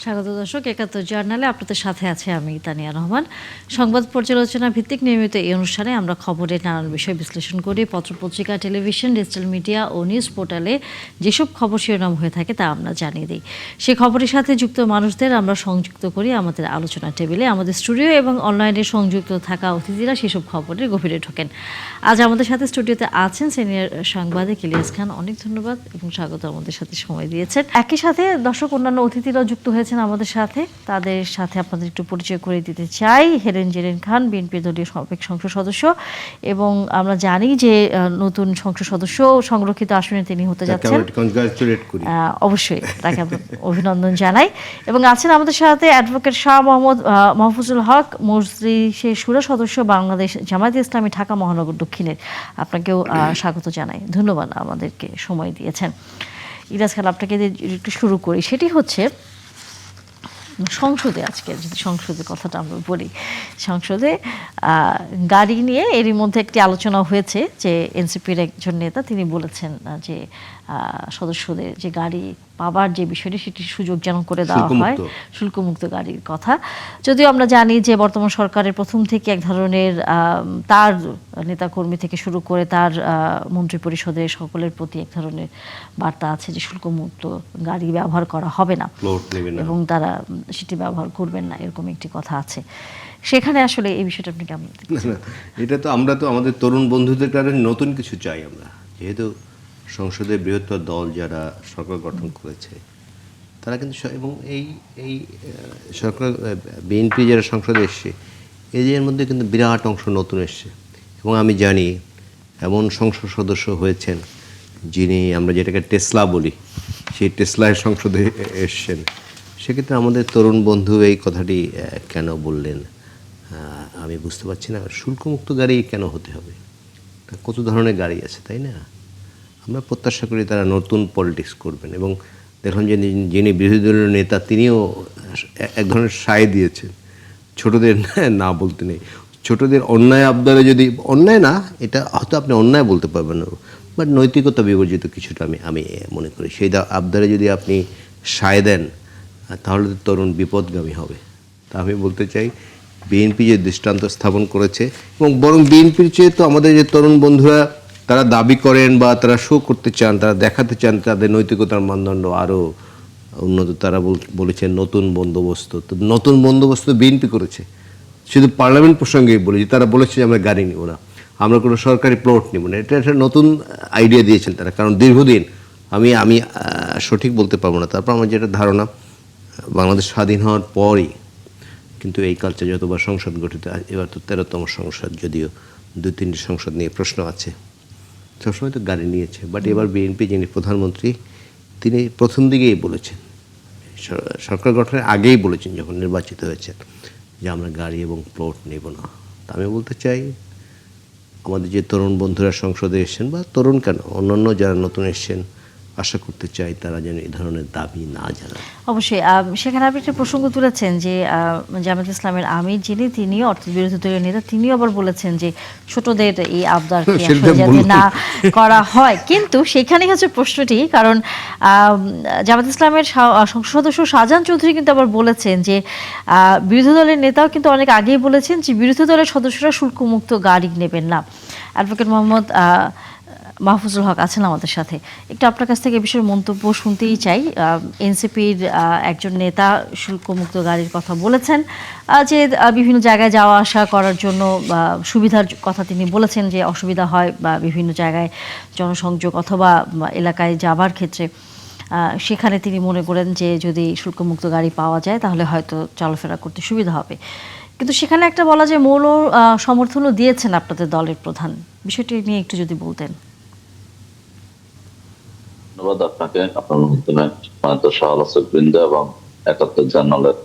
স্বাগত দর্শক, ৭১ জার্নালে আপনাদের সাথে আছে আমি তানিয়া রহমান। সংবাদ পর্যালোচনা ভিত্তিক নিয়মিত এই অনুষ্ঠানে আমরা খবরের নানান বিষয় বিশ্লেষণ করি। পত্রপত্রিকা, টেলিভিশন, ডিজিটাল মিডিয়া ও নিউজ পোর্টালে যেসব খবর শিরোনাম হয়ে থাকে তা আমরা জানিয়ে দিই। সেই খবরের সাথে যুক্ত মানুষদের আমরা সংযুক্ত করি আমাদের আলোচনা টেবিলে। আমাদের স্টুডিও এবং অনলাইনে সংযুক্ত থাকা অতিথিরা সেসব খবরের গভীরে ঢোকেন। আজ আমাদের সাথে স্টুডিওতে আছেন সিনিয়র সাংবাদিক ইলিয়াস খান। অনেক ধন্যবাদ এবং স্বাগত আমাদের সাথে সময় দিয়েছেন। একই সাথে দর্শক অন্যান্য অতিথিরাও যুক্ত হয়েছেন আমাদের সাথে। তাদের সাথে আপনাদের একটু পরিচয় করে দিতে চাই। হেলেন জেরিন খান, বিএনপি দলীয় সাবেক সংসদ সদস্য, এবং আমরা জানি যে নতুন সংসদ সদস্য সংরক্ষিত আসনে তিনি হতে যাচ্ছেন। অবশ্যই তাকে অভিনন্দন জানাই। এবং আছেন আমাদের সাথে অ্যাডভোকেট শাহ মোহাম্মদ মাহফুজুল হক, মজলিসে শুরা সদস্য, বাংলাদেশ জামায়াতে ইসলামী ঢাকা মহানগর দক্ষিণের। আপনাকেও স্বাগত জানাই, ধন্যবাদ আমাদেরকে সময় দিয়েছেন। ইলিয়াস খান, আপনাকে একটু শুরু করি। সেটি হচ্ছে সংসদে, আজকে যদি সংসদের কথাটা আমরা বলি, সংসদে গাড়ি নিয়ে এরই মধ্যে একটি আলোচনা হয়েছে যে এনসিপির একজন নেতা তিনি বলেছেন যে সদস্যদের যে গাড়ি পাবার যে বিষয়টি সেটি সুযোগ যেন করে দেওয়া হয়, শুল্কমুক্ত গাড়ির কথা। যদিও আমরা জানি যে বর্তমান সরকারের প্রথম থেকে এক ধরনের তার নেতাকর্মী থেকে শুরু করে তার মন্ত্রী পরিষদের সকলের প্রতি এক ধরনের বার্তা আছে যে শুল্কমুক্ত গাড়ি ব্যবহার করা হবে না এবং তারা সেটি ব্যবহার করবেন না, এরকম একটি কথা আছে। সেখানে আসলে এই বিষয়টা আপনি কেমন দেখছেন? এটা তো আমরা তো আমাদের তরুণ বন্ধুদের কারণে নতুন কিছু চাই। আমরা যেহেতু সংসদের বৃহত্তর দল যারা সরকার গঠন করেছে তারা কিন্তু এবং এই সরকার বিএনপি যারা সংসদে এসছে এদের মধ্যে কিন্তু বিরাট অংশ নতুন এসছে। এবং আমি জানি এমন সংসদ সদস্য হয়েছেন যিনি আমরা যেটাকে টেসলা বলি, সেই টেসলার সংসদে এসছেন। সেক্ষেত্রে আমাদের তরুণ বন্ধু এই কথাটি কেন বললেন আমি বুঝতে পারছি না। শুল্কমুক্ত গাড়ি কেন হতে হবে? কত ধরনের গাড়ি আছে, তাই না? আমরা প্রত্যাশা করি তারা নতুন পলিটিক্স করবেন। এবং দেখুন যে যিনি বিরোধী দলের নেতা তিনিও এক ধরনের সায় দিয়েছেন ছোটদের না বলতে নেই। ছোটদের অন্যায় আবদারে, যদি অন্যায় না, এটা হয়তো আপনি অন্যায় বলতে পারবেন না, বাট নৈতিকতা বিবর্জিত কিছুটা আমি মনে করি। সেই আবদারে যদি আপনি সায় দেন তাহলে তো তরুণ বিপদগামী হবে। তা আমি বলতে চাই বিএনপি যে দৃষ্টান্ত স্থাপন করেছে, এবং বরং বিএনপির চেয়ে তো আমাদের যে তরুণ বন্ধুরা তারা দাবি করেন বা তারা শো করতে চান, তারা দেখাতে চান তাদের নৈতিকতার মানদণ্ড আরও উন্নত। তারা বলেছেন নতুন বন্দোবস্ত। তো নতুন বন্দোবস্ত বিএনপি করেছে। শুধু পার্লামেন্ট প্রসঙ্গেই বলেছি, তারা বলেছে যে আমরা গাড়ি নিব না, আমরা কোনো সরকারি প্লট নিব না। এটা একটা নতুন আইডিয়া দিয়েছেন তারা, কারণ দীর্ঘদিন আমি সঠিক বলতে পারবো না। তারপর আমার যেটা ধারণা, বাংলাদেশ স্বাধীন হওয়ার পরই কিন্তু এই কালচার যতবার সংসদ গঠিত, এবার তো 13তম সংসদ, যদিও 2-3টি সংসদ নিয়ে প্রশ্ন আছে, সবসময় তো গাড়ি নিয়েছে। বাট এবার বিএনপি যিনি প্রধানমন্ত্রী তিনি প্রথম দিকেই বলেছেন, সরকার গঠনের আগেই বলেছেন যখন নির্বাচিত হয়েছেন, যে আমরা গাড়ি এবং প্লট নেব না। তা আমি বলতে চাই আমাদের যে তরুণ বন্ধুরা সংসদে এসছেন, বা তরুণ কেন, অন্যান্য যারা নতুন এসছেন, আশা করতে চাই তারা যেন এই ধরনের দাবি না জানান। অবশ্যই সেখানে আপনি একটা প্রসঙ্গ তুলেছেন যে জামায়াত ইসলামের আমির যিনি, তিনিও অর্থাৎ বিরোধী দলীয় নেতা, তিনিও আবার বলেছেন যে ছোটদের এই আবদার যাতে না করা হয়। কিন্তু সেখানেই হচ্ছে প্রশ্নটি, কারণ জামায়াত ইসলামের সংসদ সদস্য শাহজাহান চৌধুরী কিন্তু আবার বলেছেন যে বিরোধী দলের নেতাও কিন্তু অনেক আগেই বলেছেন যে বিরোধী দলের সদস্যরা শুল্কমুক্ত গাড়ি নেবেন না। অ্যাডভোকেট মোহাম্মদ মাহফুজুল হক আছেন আমাদের সাথে, একটু আপনার কাছ থেকে এই বিষয়ে মন্তব্য শুনতেই চাই। এনসিপির একজন নেতা শুল্কমুক্ত গাড়ির কথা বলেছেন, যে বিভিন্ন জায়গায় যাওয়া আসা করার জন্য সুবিধার কথা তিনি বলেছেন, যে অসুবিধা হয় বা বিভিন্ন জায়গায় জনসংযোগ অথবা এলাকায় যাবার ক্ষেত্রে সেখানে তিনি মনে করেন যে যদি শুল্কমুক্ত গাড়ি পাওয়া যায় তাহলে হয়তো চলাফেরা করতে সুবিধা হবে। কিন্তু সেখানে একটা বলা যায় মৌল সমর্থনও দিয়েছেন আপনাদের দলের প্রধান। বিষয়টি নিয়ে একটু যদি বলতেন। ধন্যবাদ আপনাকে, আপনার মাধ্যমে বৃন্দ এবং ৭১ জার্নালের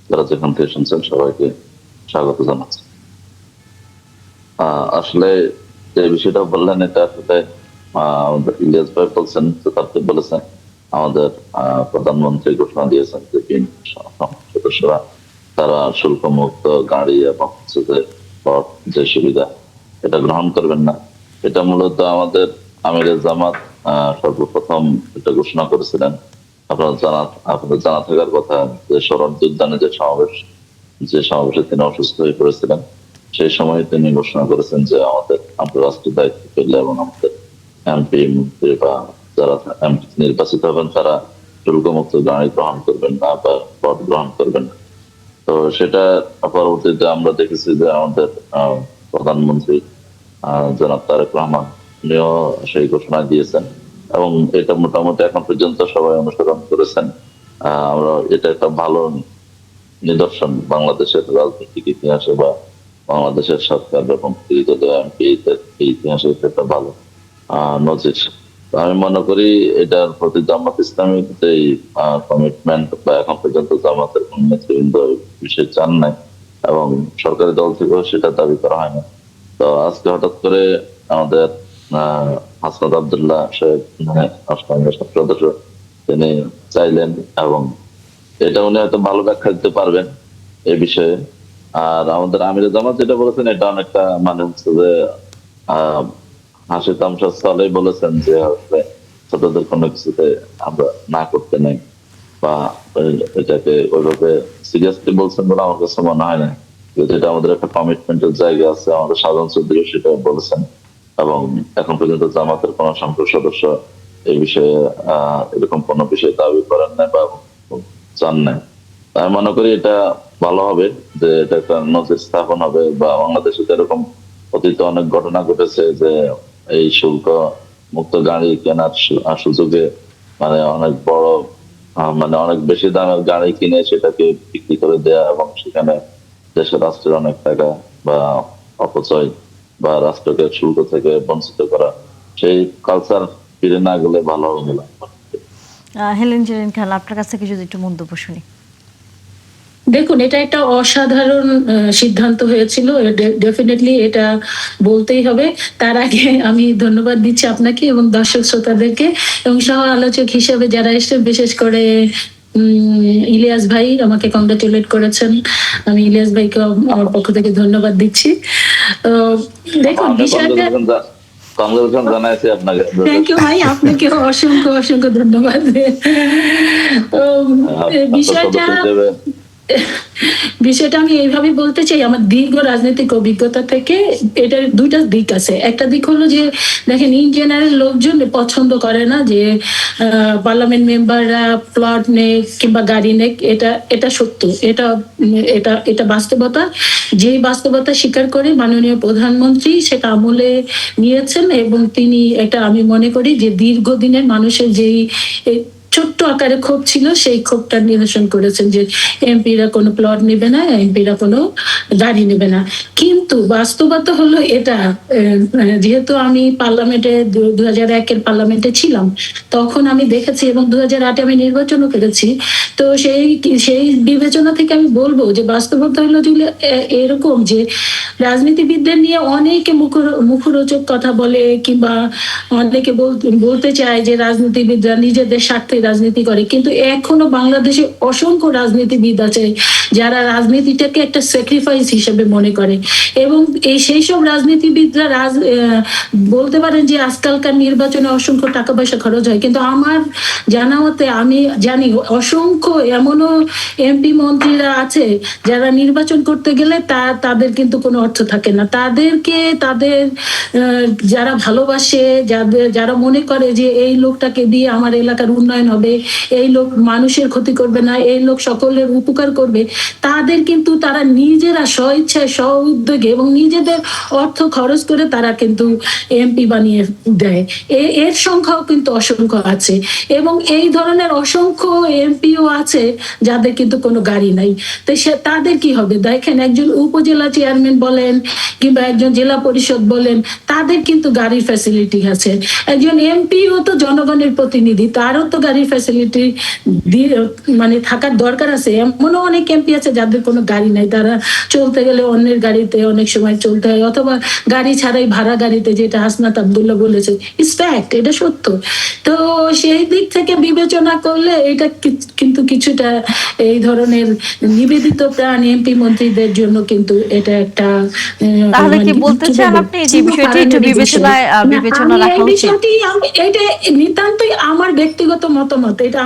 যারা যেখান থেকে শুনছেন সবাইকে স্বাগত জানাচ্ছি। আসলে যে বিষয়টা বললেন এটা আসলে ইলিয়াস ভাই বলছেন, তাতে বলেছেন আমাদের প্রধানমন্ত্রী ঘোষণা দিয়েছেন যে সদস্যরা তারা শুল্কমুক্ত গাড়ি এবং যে সুবিধা এটা গ্রহণ করবেন না। এটা মূলত আমাদের আমিরে জামাত সর্বপ্রথম এটা ঘোষণা করেছিলেন আপনাদের জানা থাকার কথা যে শরৎ উদ্যানে যে সমাবেশে তিনি অসুস্থ হয়ে পড়েছিলেন, সেই সময় তিনি ঘোষণা করেছেন যে আমরা রাষ্ট্রের দায়িত্ব পেলে এবং আমাদের এমপি মন্ত্রী বা যারা এমপি নির্বাচিত হবেন তারা শুল্কমুক্ত গাড়ি গ্রহণ করবেন না বা পদ গ্রহণ করবেন না। তো সেটা পরবর্তীতে আমরা দেখেছি যে আমাদের প্রধানমন্ত্রী জনাব তারেক রহমান উনিও সেই ঘোষণা দিয়েছেন এবং এটা মোটামুটি এখন পর্যন্ত সবাই অনুসরণ করেছেন। এটা একটা ভালো নিদর্শন বাংলাদেশের রাজনৈতিক ইতিহাসে বা বাংলাদেশের সরকার এবং বিরোধী দলীয় এমপি এই ইতিহাসে এটা একটা ভালো নজির। তো আমি মনে করি এটার প্রতি জামাত ইসলামীর যে কমিটমেন্ট বা এখন পর্যন্ত জামাতের কোন নেতৃবৃন্দ এই বিষয়ে চান নাই এবং সরকারি দল থেকেও সেটা দাবি করা হয় না। তো আজকে হঠাৎ করে আমাদের হাসনাত আব্দুল্লাহ সাহেব অষ্টম সদস্য তিনি চাইলেন এবং এটা উনি হয়তো ভালো ব্যাখ্যা দিতে পারবেন এই বিষয়ে। আর আমাদের আমিরে জামাত যেটা বলেছেন এটা অনেকটা মানে হচ্ছে যে হাসি তামসা স্থলেই বলেছেন যে হচ্ছে ছোটদের কোনো কিছুতে আমরা না করতে নেই বা এটাকে ওইভাবে সিরিয়াসলি বলছেন বলে আমার কাছে মনে হয় না। যেটা আমাদের একটা কমিটমেন্টের জায়গা আছে, আমাদের সাধারণ চৌধুরী সেটা বলেছেন এবং এখন পর্যন্ত জামাতের কোন সংসদ সদস্য এই বিষয়ে এরকম কোন বিষয়ে দাবি করেন না বা চান না। আমি মনে করি এটা ভালো হবে যে এটা একটা নজির স্থাপন হবে বা বাংলাদেশে এরকম অতীতে অনেক ঘটনা ঘটেছে যে এই শুল্ক মুক্ত গাড়ি কেনার সুযোগে মানে অনেক বড় মানে অনেক বেশি দামের গাড়ি কিনে সেটাকে বিক্রি করে দেয়া এবং সেখানে দেশের রাষ্ট্রের অনেক টাকা বা অপচয় বা রাষ্ট্রকে শুল্ক থেকে বঞ্চিত করা, সেই কালচার ফিরে না গেলে ভালো হবে না। হেলেন জেরিন খান, আপনার কাছ থেকে যদি একটু মন্তব্য শুনি। দেখুন, এটা একটা অসাধারণ সিদ্ধান্ত হয়েছিল, ডেফিনেটলি এটা বলতেই হবে। তার আগে আমি ধন্যবাদ দিচ্ছি আপনাকে এবং দর্শক শ্রোতাদেরকে এবং সহ আলোচক হিসেবে যারা এসেছেন, বিশেষ করে ইলিয়াস ভাই আমাকে কংগ্রাচুলেট করেছেন। আমি ইলিয়াস ভাইকে আমার পক্ষ থেকে ধন্যবাদ দিচ্ছি। দেখুন, বিষয়টা কংগ্রেচুলেশন জানাইছি আপনাকে। থ্যাংক ইউ ভাই, আপনাকে অসংখ্য অসংখ্য ধন্যবাদ। বিষয়টা আমি এইভাবে বলতে চাই, আমার দীর্ঘ রাজনৈতিক অভিজ্ঞতা থেকে এটার দুইটা দিক আছে। একটা দিক হলো যে দেখেন, ইন জেনারেল লোকজন পছন্দ করে না যে পার্লামেন্ট মেম্বাররা প্লট নেক কিংবা গাড়ি নেক। এটা সত্য, এটা এটা এটা বাস্তবতা। যে বাস্তবতা স্বীকার করে মাননীয় প্রধানমন্ত্রী সেটা আমলে নিয়েছেন এবং তিনি এটা আমি মনে করি যে দীর্ঘদিনের মানুষের যেই ছোট্ট আকারে ক্ষোভ ছিল সেই ক্ষোভটা নিরসন করেছেন যে এমপিরা কোনো প্লট নেবে না, এমপিরা কোনো গাড়ি নেবে না। কিন্তু বাস্তবতা হলো এটা, যেহেতু আমি পার্লামেন্টে 2001-এর পার্লামেন্টে ছিলাম, তখন আমি দেখেছি এবং 2008-এ আমি নির্বাচনও করেছি। তো সেই বিবেচনা থেকে আমি বলবো যে বাস্তবতা হলো যে এরকম যে রাজনীতিবিদদের নিয়ে অনেকে মুখরোচক কথা বলে কিংবা অনেকে বলতে চায় যে রাজনীতিবিদরা নিজেদের স্বার্থে রাজনীতি করে, কিন্তু এখনো বাংলাদেশে অসংখ্য রাজনীতিবিদ আছে যারা রাজনীতিটাকে একটা স্যাক্রিফাইস হিসেবে মনে করে এবং সেই সব রাজনীতিবিদরা বলতে পারেন যে আজকালকার নির্বাচনে অসংখ্য টাকা পয়সা খরচ হয়, কিন্তু আমার জানা মতে আমি জানি অসংখ্য এমনও এমপি মন্ত্রীরা আছে যারা নির্বাচন করতে গেলে তাদের কিন্তু কোনো অর্থ থাকে না। তাদের যারা ভালোবাসে, যারা মনে করে যে এই লোকটাকে দিয়ে আমার এলাকার উন্নয়ন হবে, এই লোক মানুষের ক্ষতি করবে না, এই লোক সকলের উপকার করবে, তাদের কিন্তু তারা নিজেরা স্বইচ্ছায় স্ব উদ্যোগে এবং নিজেদের অর্থ খরচ করে তারা কিন্তু এমপি বানিয়ে দেয়। এর সংখ্যাও কিন্তু অসংখ্য আছে এবং এই ধরনের অসংখ্য এমপিও আছে যাদের কিন্তু কোনো গাড়ি নাই। তো তাদের কি হবে? দেখেন, একজন উপজেলা চেয়ারম্যান বলেন কিংবা একজন জেলা পরিষদ বলেন, তাদের কিন্তু গাড়ির ফ্যাসিলিটি আছে। একজন এমপিও তো জনগণের প্রতিনিধি, তারও তো গাড়ির ফ্যাসিলিটি মানে থাকার দরকার আছে। এমনও অনেক এমপি আছে যাদের কোনো গাড়ি নাই, তারা চলতে গেলে অন্যের গাড়িতে অনেক সময় চলতে হয় অথবা গাড়ি ছাড়াই ভাড়া গাড়িতে, যেটা হাসনাত আব্দুল্লাহ বলেছে, ইটস ফ্যাক্ট, এটা সত্য। তো সেই দিক থেকে বিবেচনা করলে এটা কিন্তু কিছুটা এই ধরনের নিবেদিত প্রাণ এমপি মন্ত্রীদের জন্য কিন্তু এটা একটা তাহলে কি মানে বলতে কি চান বলবো, আপনি যে বিষয়টি একটু হারানোরই বিষয়। বিবেচনা আমি এই রাখা উচিত? বিষয়টি এটা নিতান্তই আমার ব্যক্তিগত মতামত, এটা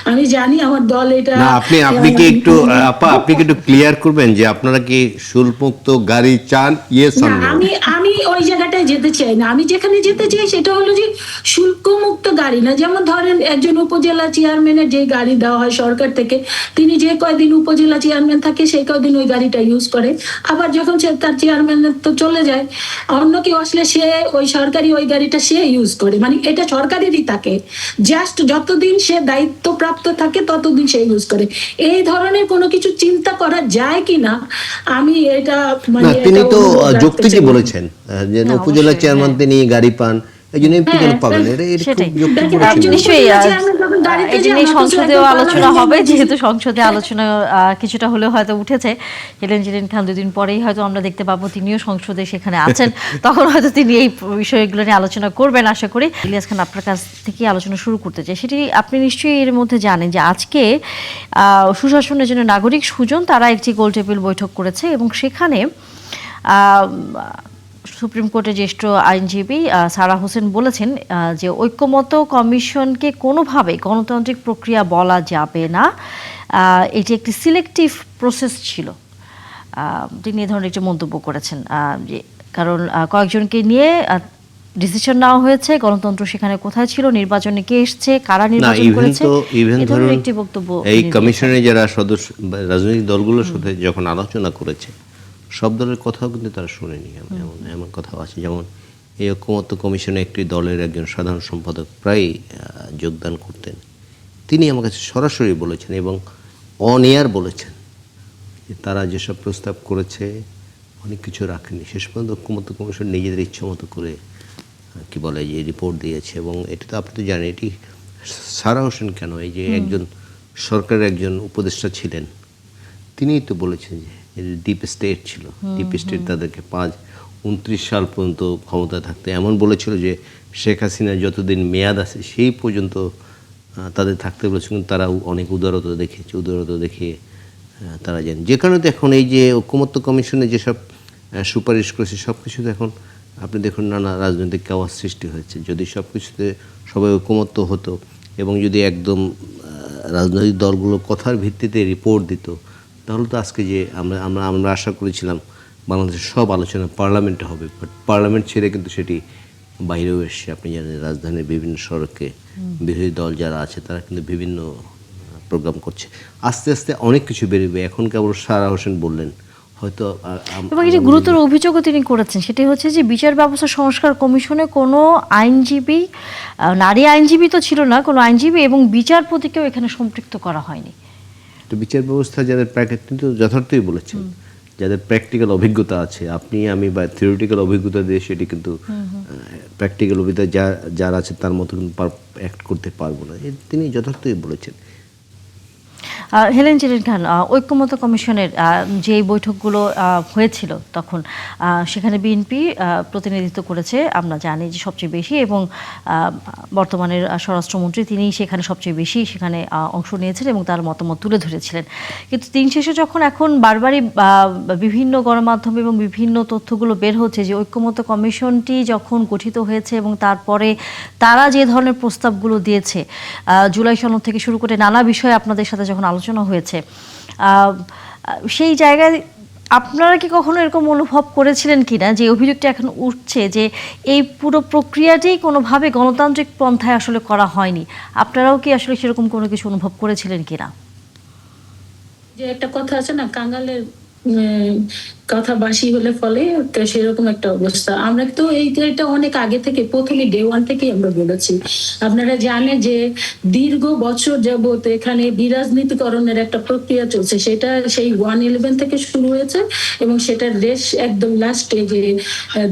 আমি জানি আমার দল এটা না, আপনি কি একটু আপা, আপনি কি একটু ক্লিয়ার করবেন যে আপনারা কি শুল্কমুক্ত গাড়ি চান? ইয়েস না, অর নো? আমি ওই জায়গাটায় যেতে চাই না। আমি যেখানে যেতে চাই সেটা হলো যে শুল্কমুক্ত গাড়ি না। যেমন ধরেন একজন উপজেলা চেয়ারম্যানের যে গাড়ি দেওয়া হয় সরকার থেকে, তিনি যে কয়দিন উপজেলা চেয়ারম্যান থাকে সেই কয়দিন ওই গাড়িটা ইউজ করে, আবার যখন সে তার চেয়ারম্যান তো চলে যায়, অন্য কেউ আসলে সে ওই সরকারি ওই গাড়িটা সে ইউজ করে, মানে এটা সরকারেরই থাকে, জাস্ট যতদিন সে দায়িত্বপ্রাপ্ত থাকে ততদিন সে ইউজ করে। এই ধরনের কোনো কিছু চিন্তা করা যায় কিনা আমি এটা না, মানে তিনি এটা তো অনুরোধ রাখতে যৌক্তিকই চাই। বলেছেন যে না, উপজেলা অবশ্যই, চেয়ারম্যান হ্যাঁ। তিনি গাড়ি পান, এই জন্য এমপি কেন হ্যাঁ, পাবেন? এটা খুব সেটাই। যৌক্তিক দেখেন, বলেছেন। একজন নিশ্চয়ই উপজেলা চেয়ারম্যান যখন গাড়িতে এটা যায়, নিয়ে অথচ সংসদেও একজন আলোচনা পার্লামেন্ট হবে, মেম্বার যেহেতু সংসদে আলোচনা কিছুটা হলেও হয়তো উঠেছে। হেলেন জিলেন খান দুদিন পরেই হয়তো আমরা দেখতে পাবো তিনিও সংসদে সেখানে আছেন, তখন হয়তো তিনি এই বিষয়গুলো নিয়ে আলোচনা করবেন আশা করি। ইলিয়াস খান, আপনার কাছ থেকে আলোচনা শুরু করতে চাই, সেটি আপনি নিশ্চয়ই এর মধ্যে জানেন যে আজকে সুশাসনের জন্য নাগরিক সুজন তারা একটি গোলটেবিল বৈঠক করেছে এবং সেখানে সুপ্রিম কোর্টের জ্যেষ্ঠ আইনজীবী সারা হোসেন বলেছেন যে ঐক্যমত্য কমিশনকে কোনোভাবে গণতান্ত্রিক প্রক্রিয়া বলা যাবে না, এটি একটি সিলেক্টিভ প্রসেস ছিল। তিনি এ ধরনের একটি মন্তব্য করেছেন যে কারণ কয়েকজনকে নিয়ে ডিসিশন নেওয়া হয়েছে, গণতন্ত্র সেখানে কোথায় ছিল, নির্বাচনে কে এসছে, কারা না, নির্বাচন করেছে, ইভেন এই ধরনের ধরুন একটি বক্তব্য এই তিনি কমিশনের যারা সদস্য বা রাজনৈতিক দলগুলোর সাথে যখন আলোচনা করেছে, সব দলের কথাও কিন্তু তারা শুনেনি। এমন এমন কথাও আছে, যেমন এই ঐক্যমত্য কমিশনে একটি দলের একজন সাধারণ সম্পাদক প্রায় যোগদান করতেন, তিনি আমার কাছে সরাসরি বলেছেন এবং অন এয়ার বলেছেন যে তারা যেসব প্রস্তাব করেছে অনেক কিছু রাখেনি, শেষ পর্যন্ত ঐক্যমত্য কমিশন নিজেদের ইচ্ছা মতো করে কি বলে যে রিপোর্ট দিয়েছে। এবং এটা তো আপনি তো জানেন, এটি সারা হোসেন কেন, এই যে একজন সরকারের একজন উপদেষ্টা ছিলেন, তিনিই তো বলেছেন যে ডিপ স্টেট ছিল, ডিপ স্টেট তাদেরকে 29 সাল পর্যন্ত ক্ষমতা থাকতে এমন বলেছিল যে শেখ হাসিনা যতদিন মেয়াদ আছে সেই পর্যন্ত তাদের থাকতে বলেছে, কিন্তু তারা অনেক উদারতা দেখিয়ে তারা জানেন। যে কারণে তো এখন এই যে ঐক্যমত্য কমিশনে যেসব সুপারিশ করেছে সব কিছুতে এখন আপনি দেখুন নানা রাজনৈতিক কাওয়াজ সৃষ্টি হয়েছে। যদি সব কিছুতে সবাই ঐক্যমত্য হতো এবং যদি একদম রাজনৈতিক দলগুলো কথার ভিত্তিতে রিপোর্ট দিত, তাহলে তো আজকে যে আমরা আশা করেছিলাম বাংলাদেশের সব আলোচনা পার্লামেন্টে হবে, বাট পার্লামেন্ট ছেড়ে কিন্তু সেটি বাইরেও এসছে। আপনি জানেন রাজধানীর বিভিন্ন সড়কে বিরোধী দল যারা আছে তারা কিন্তু বিভিন্ন প্রোগ্রাম করছে। আস্তে আস্তে অনেক কিছু বেরোবে। এখন কেবল সারা হোসেন বললেন, হয়তো এবং একটি গুরুতর অভিযোগও তিনি করেছেন, সেটি হচ্ছে যে বিচার ব্যবস্থা সংস্কার কমিশনে কোনো আইনজীবী, নারী আইনজীবী তো ছিল না, কোনো আইনজীবী এবং বিচারপতিকেও এখানে সম্পৃক্ত করা হয়নি। তো বিচার ব্যবস্থা যাদের কিন্তু যথার্থই বলেছেন, যাদের প্র্যাকটিক্যাল অভিজ্ঞতা আছে, আপনি আমি বা থিওরিটিক্যাল অভিজ্ঞতা দিয়ে সেটি কিন্তু প্র্যাকটিক্যাল অভিজ্ঞতা যারা আছে তার মতো কিন্তু অ্যাক্ট করতে পারবো না, তিনি যথার্থই বলেছেন। হেলেন জিলেন খান, ঐক্যমত্য কমিশনের যে বৈঠকগুলো হয়েছিল তখন সেখানে বিএনপি প্রতিনিধিত্ব করেছে, আমরা জানি যে সবচেয়ে বেশি, এবং বর্তমানের স্বরাষ্ট্রমন্ত্রী তিনি সেখানে সবচেয়ে বেশি সেখানে অংশ নিয়েছেন এবং তার মতামত তুলে ধরেছিলেন। কিন্তু দিন শেষে যখন এখন বারবারই বিভিন্ন গণমাধ্যম এবং বিভিন্ন তথ্যগুলো বের হচ্ছে যে ঐক্যমত্য কমিশনটি যখন গঠিত হয়েছে এবং তারপরে তারা যে ধরনের প্রস্তাবগুলো দিয়েছে, জুলাই সনদ থেকে শুরু করে নানা বিষয়ে আপনাদের সাথে যখন আলোচনা হয়েছে, সেই জায়গায় আপনারা কি কখনো এরকম অনুভব করেছিলেন কিনা যে অভিযোগটা এখন উঠছে যে এই পুরো প্রক্রিয়াটি কোনোভাবে গণতান্ত্রিক পন্থায় আসলে করা হয়নি? আপনারাও কি আসলে সেরকম কোনো কিছু অনুভব করেছিলেন কিনা? যে একটা কথা আছে না, কাঙালের কথা বাসি হলে ফলে, তো সেরকম একটা অবস্থা। আমরা তো এটা অনেক আগে থেকে, প্রথমে ডে ওয়ান থেকে আমরা বলেছি। আপনারা জানেন যে দীর্ঘ বছর যাবত এখানে বিরাজনীতিকরণের একটা প্রক্রিয়া চলছে, সেটা সেই 111 থেকে শুরু হয়েছে এবং সেটার রেশ একদম লাস্টে যে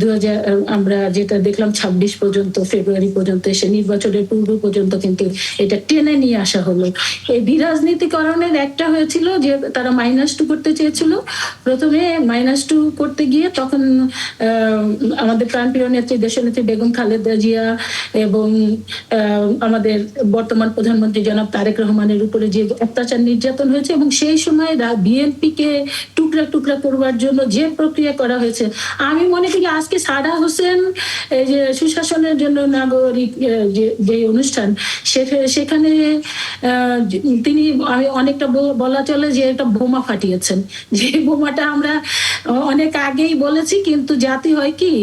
2000 আমরা যেটা দেখলাম 26 পর্যন্ত, ফেব্রুয়ারি পর্যন্ত এসে নির্বাচনের পূর্ব পর্যন্ত কিন্তু এটা টেনে নিয়ে আসা হলো। এই বিরাজনীতিকরণের একটা হয়েছিল যে তারা -2 করতে চেয়েছিল, প্রথমে -2 করতে গিয়ে তখন আমাদের প্রাণপ্রিয় নেত্রী দেশনেত্রী বেগম খালেদা জিয়া এবং আমাদের বর্তমান প্রধানমন্ত্রী জনাব তারেক রহমানের উপরে যে অত্যাচার নির্যাতন হয়েছে এবং সেই সময় বিএনপিকে টুকরা টুকরা করবার জন্য যে প্রক্রিয়া করা হয়েছে, আমি মনে করি আজকে সারা হোসেন এই যে সুশাসনের জন্য নাগরিক যে অনুষ্ঠান সেখানে তিনি আমি অনেকটা বলা চলে যে একটা বোমা ফাটিয়েছেন। যে বোমাটা আমরা অনেক আগেই বলেছি, কিন্তু জাতি হয় কি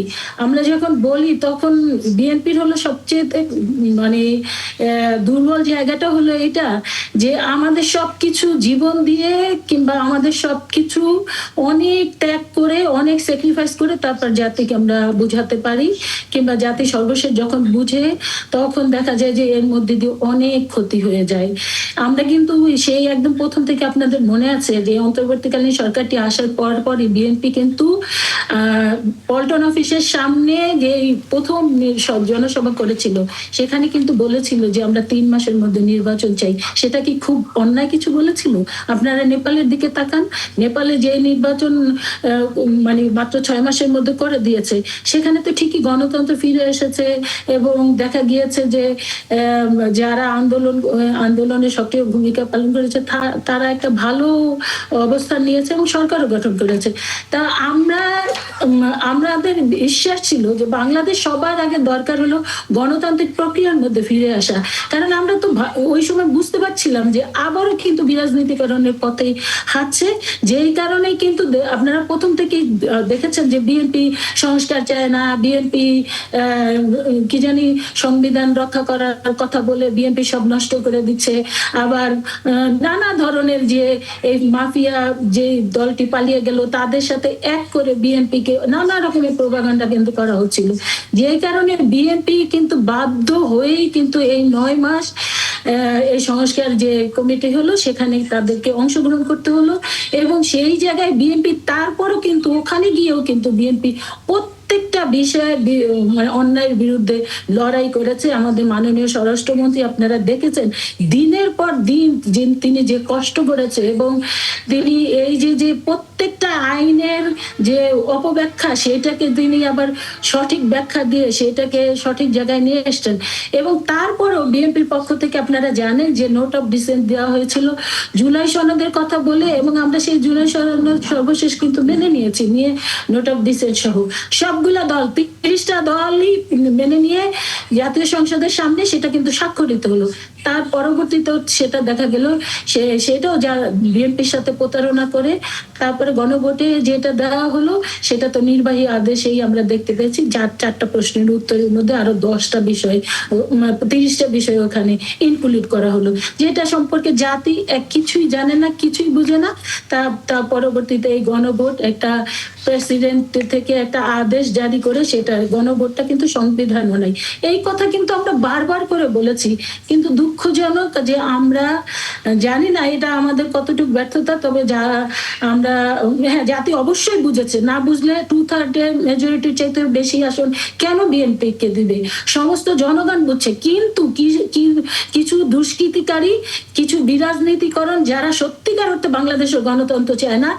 আমরা যখন বলি তখন বিএনপির হলো সবচেয়ে মানে দুর্বল জায়গাটা হলো এটা যে আমাদের সবকিছু জীবন দিয়ে কিংবা আমাদের সবকিছু অনেক ত্যাগ করে অনেক স্যাক্রিফাইস করে তারপর জাতিকে আমরা বুঝাতে পারি, কিংবা জাতি সর্বশেষ যখন বুঝে তখন দেখা যায় যে এর মধ্যে দিয়ে অনেক ক্ষতি হয়ে যায়। আমরা কিন্তু সেই একদম প্রথম থেকে আপনাদের মনে আছে যে অন্তর্বর্তীকালীন সরকারটি আসার পরই বিএনপি কিন্তু পল্টন অফিসের সামনে যে প্রথম জনসভা করেছিল সেখানে কিন্তু বলেছিল যে আমরা 3 মাসের মধ্যে নির্বাচন চাই। সেটা কি খুব অন্যায় কিছু বলেছিল? আপনারা নেপালের দিকে তাকান, নেপালে যে নির্বাচন মানে মাত্র 6 মাসের মধ্যে করে দিয়েছে, সেখানে তো ঠিকই গণতন্ত্র ফিরে এসেছে এবং দেখা গিয়েছে যে যারা আন্দোলনে সক্রিয় ভূমিকা পালন করেছে তারা একটা ভালো অবস্থান নিয়েছে এবং সরকারও গঠন করেছে। তা আমাদের বিশ্বাস ছিল যে বাংলাদেশ সবার আগে দরকার হলো গণতান্ত্রিক প্রক্রিয়ার মধ্যে ফিরে আসা, কারণ আমরা তো ওই সময় বুঝতে পারছিলাম যে আবারও কিন্তু বিরাজনীতিকরণের পথে হাঁটছে। যেই কারণেই কিন্তু আপনারা প্রথম থেকেই দেখেছেন যে বিএনপি সংস্কার চায় না, বিএনপি কি জানি সংবিধান রক্ষা করার কথা বলে বিএনপি সব নষ্ট করে দিচ্ছে, আবার নানা ধরনের যে এই মাফিয়া যে দলটি পালিয়ে গেল তাদের সাথে এক করে বিএনপিকে নানা রকমের প্রোপাগান্ডা কিন্তু করা হচ্ছিল। যে কারণে বিএনপি কিন্তু বাধ্য হয়েই কিন্তু এই 9 মাস এই সংস্কার যে কমিটি হলো সেখানে তাদেরকে অংশগ্রহণ করতে হলো এবং সেই জায়গায় বিএনপি তারপরও কিন্তু ওখানে গিয়েও কিন্তু বিএনপি প্রত্যেকটা বিষয়ে মানে অন্যায়ের বিরুদ্ধে লড়াই করেছে। আমাদের মাননীয় স্বরাষ্ট্রমন্ত্রী আপনারা দেখেছেন দিনের পর দিন তিনি যে কষ্ট করেছে এবং তিনি এই যে প্রত্যেকটা আইনের যে অপব্যাখ্যা সেটাকে তিনি আবার সঠিক ব্যাখ্যা দিয়ে সেটাকে সঠিক জায়গায় নিয়ে এসছেন। এবং তারপরেও বিএনপির পক্ষ থেকে আপনারা জানেন যে নোট অফ ডিসেন্ট দেওয়া হয়েছিল জুলাই সনদের কথা বলে এবং আমরা সেই জুলাই সনদ সর্বশেষ কিন্তু মেনে নিয়েছি, নিয়ে নোট অফ ডিসেন্ট সহ সবগুলা দল 30টা দলই মেনে নিয়ে জাতীয় সংসদের সামনে সেটা কিন্তু স্বাক্ষরিত হলো। তার পরবর্তীতে সেটা দেখা গেল সেটাও যা বিএনপির সাথে প্রতারণা করে তারপরে গণভোটে যেটা দেওয়া হলো সেটা তো নির্বাহী আদেশেই আমরা দেখতে পেয়েছি, যার 4টা প্রশ্নের উত্তরের মধ্যে আরো 10টা বিষয় 30টা বিষয় ওখানে ইনক্লুড করা হলো, যেটা সম্পর্কে জাতি কিছুই জানে না, কিছুই বুঝে না। তা পরবর্তীতে এই গণভোট একটা প্রেসিডেন্ট থেকে একটা আদেশ জারি করে সেটা গণভোটটা কিন্তু সংবিধানও নাই। এই কথা কিন্তু আমরা বারবার করে বলেছি, কিন্তু দুঃখজনক যে আমরা জানি না এটা আমাদের কতটুকু ব্যর্থতা, তবে যারা আমরা জাতি অবশ্যই বুঝেছে, না বুঝলে 2/3 মেজরিটির চাইতে বেশি আসন কেন বিএনপি কে দিবে, সমস্ত জনগণ বুঝছে। কিন্তু কিছু দুষ্কৃতিকারী, কিছু বিরাজনীতিকরণ যারা সত্যিকার অর্থে বাংলাদেশের গণতন্ত্র চায় না,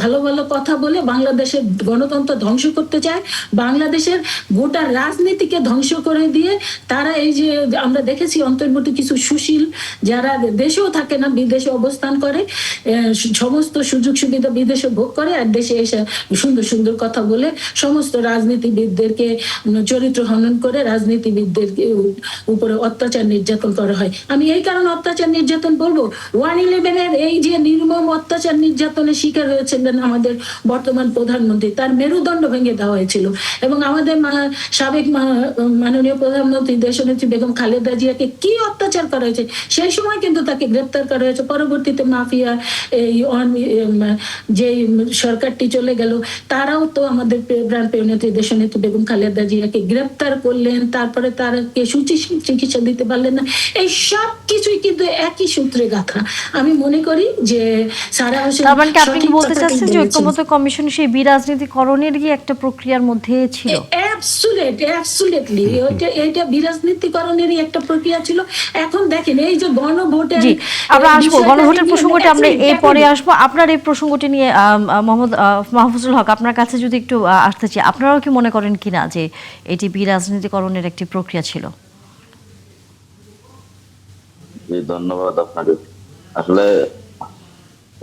ভালো ভালো কথা বলে বাংলাদেশের গণতন্ত্র ধ্বংস করতে চায়, বাংলাদেশের গোটা রাজনীতিকে ধ্বংস করে দিয়ে তারা এই যে আমরা দেখেছি অন্তর্বর্তী কিছু সুশীল যারা দেশেও থাকে না বিদেশে অবস্থান করে, সমস্ত সুযোগ সুবিধা বিদেশে ভোগ করে আর দেশে এসে সুন্দর সুন্দর কথা বলে সমস্ত রাজনীতিবিদদেরকে চরিত্র হনন করে রাজনীতিবিদদের উপরে অত্যাচার নির্যাতন করা হয়। আমি এই কারণে অত্যাচার নির্যাতন বলবো, 1/11 এই যে নির্মম অত্যাচার নির্যাতনের শিকার হয়েছিলেন আমাদের বর্তমান প্রধানমন্ত্রী, তার মেরুদণ্ড ভেঙে দেওয়া হয়েছিল এবং আমাদের সাবেক মাননীয় প্রধানমন্ত্রী দেশনেত্রী বেগম খালেদা জিয়াকে কি অত্যাচার করা হয়েছে, সেই সময় কিন্তু তাকে গ্রেপ্তার করা হয়েছে। পরবর্তীতে মাফিয়া যে সরকারটি চলে গেল তারাও তো আমাদের প্রাণপ্রিয় নেত্রী দেশনেত্রী বেগম খালেদা জিয়াকে গ্রেপ্তার করলেন, তারপরে তারকে চিকিৎসা দিতে পারলেন না। এই সব কিছুই কিন্তু একই সূত্রে গাঁথা। আমি মনে করি যে সারা হোসেন আপনি কি বলতে চাচ্ছেন যে ঐক্যমত্য কমিশন সেই বিরাজনীতিকরণের কি একটা প্রক্রিয়ার মধ্যে ছিল? অ্যাবসুলেটলি এটা বিরাজনীতিকরণেরই একটা প্রক্রিয়া ছিল। এখন দেখেন এই যে গণভোটের জি, আমরা আসবো বিষয়টা গণভোটের নিয়ে প্রসঙ্গটি আমরা এই দেখেন, পরে আসবো। আপনার এই প্রসঙ্গটি নিয়ে মোহাম্মদ মাহফুজুল হক, আপনার কাছে যদি একটু আসতে চাই, আপনারাও কি মনে করেন কিনা যে এটি বিরাজনীতিকরণের একটি প্রক্রিয়া ছিল? জি, ধন্যবাদ আপনাকে। আসলে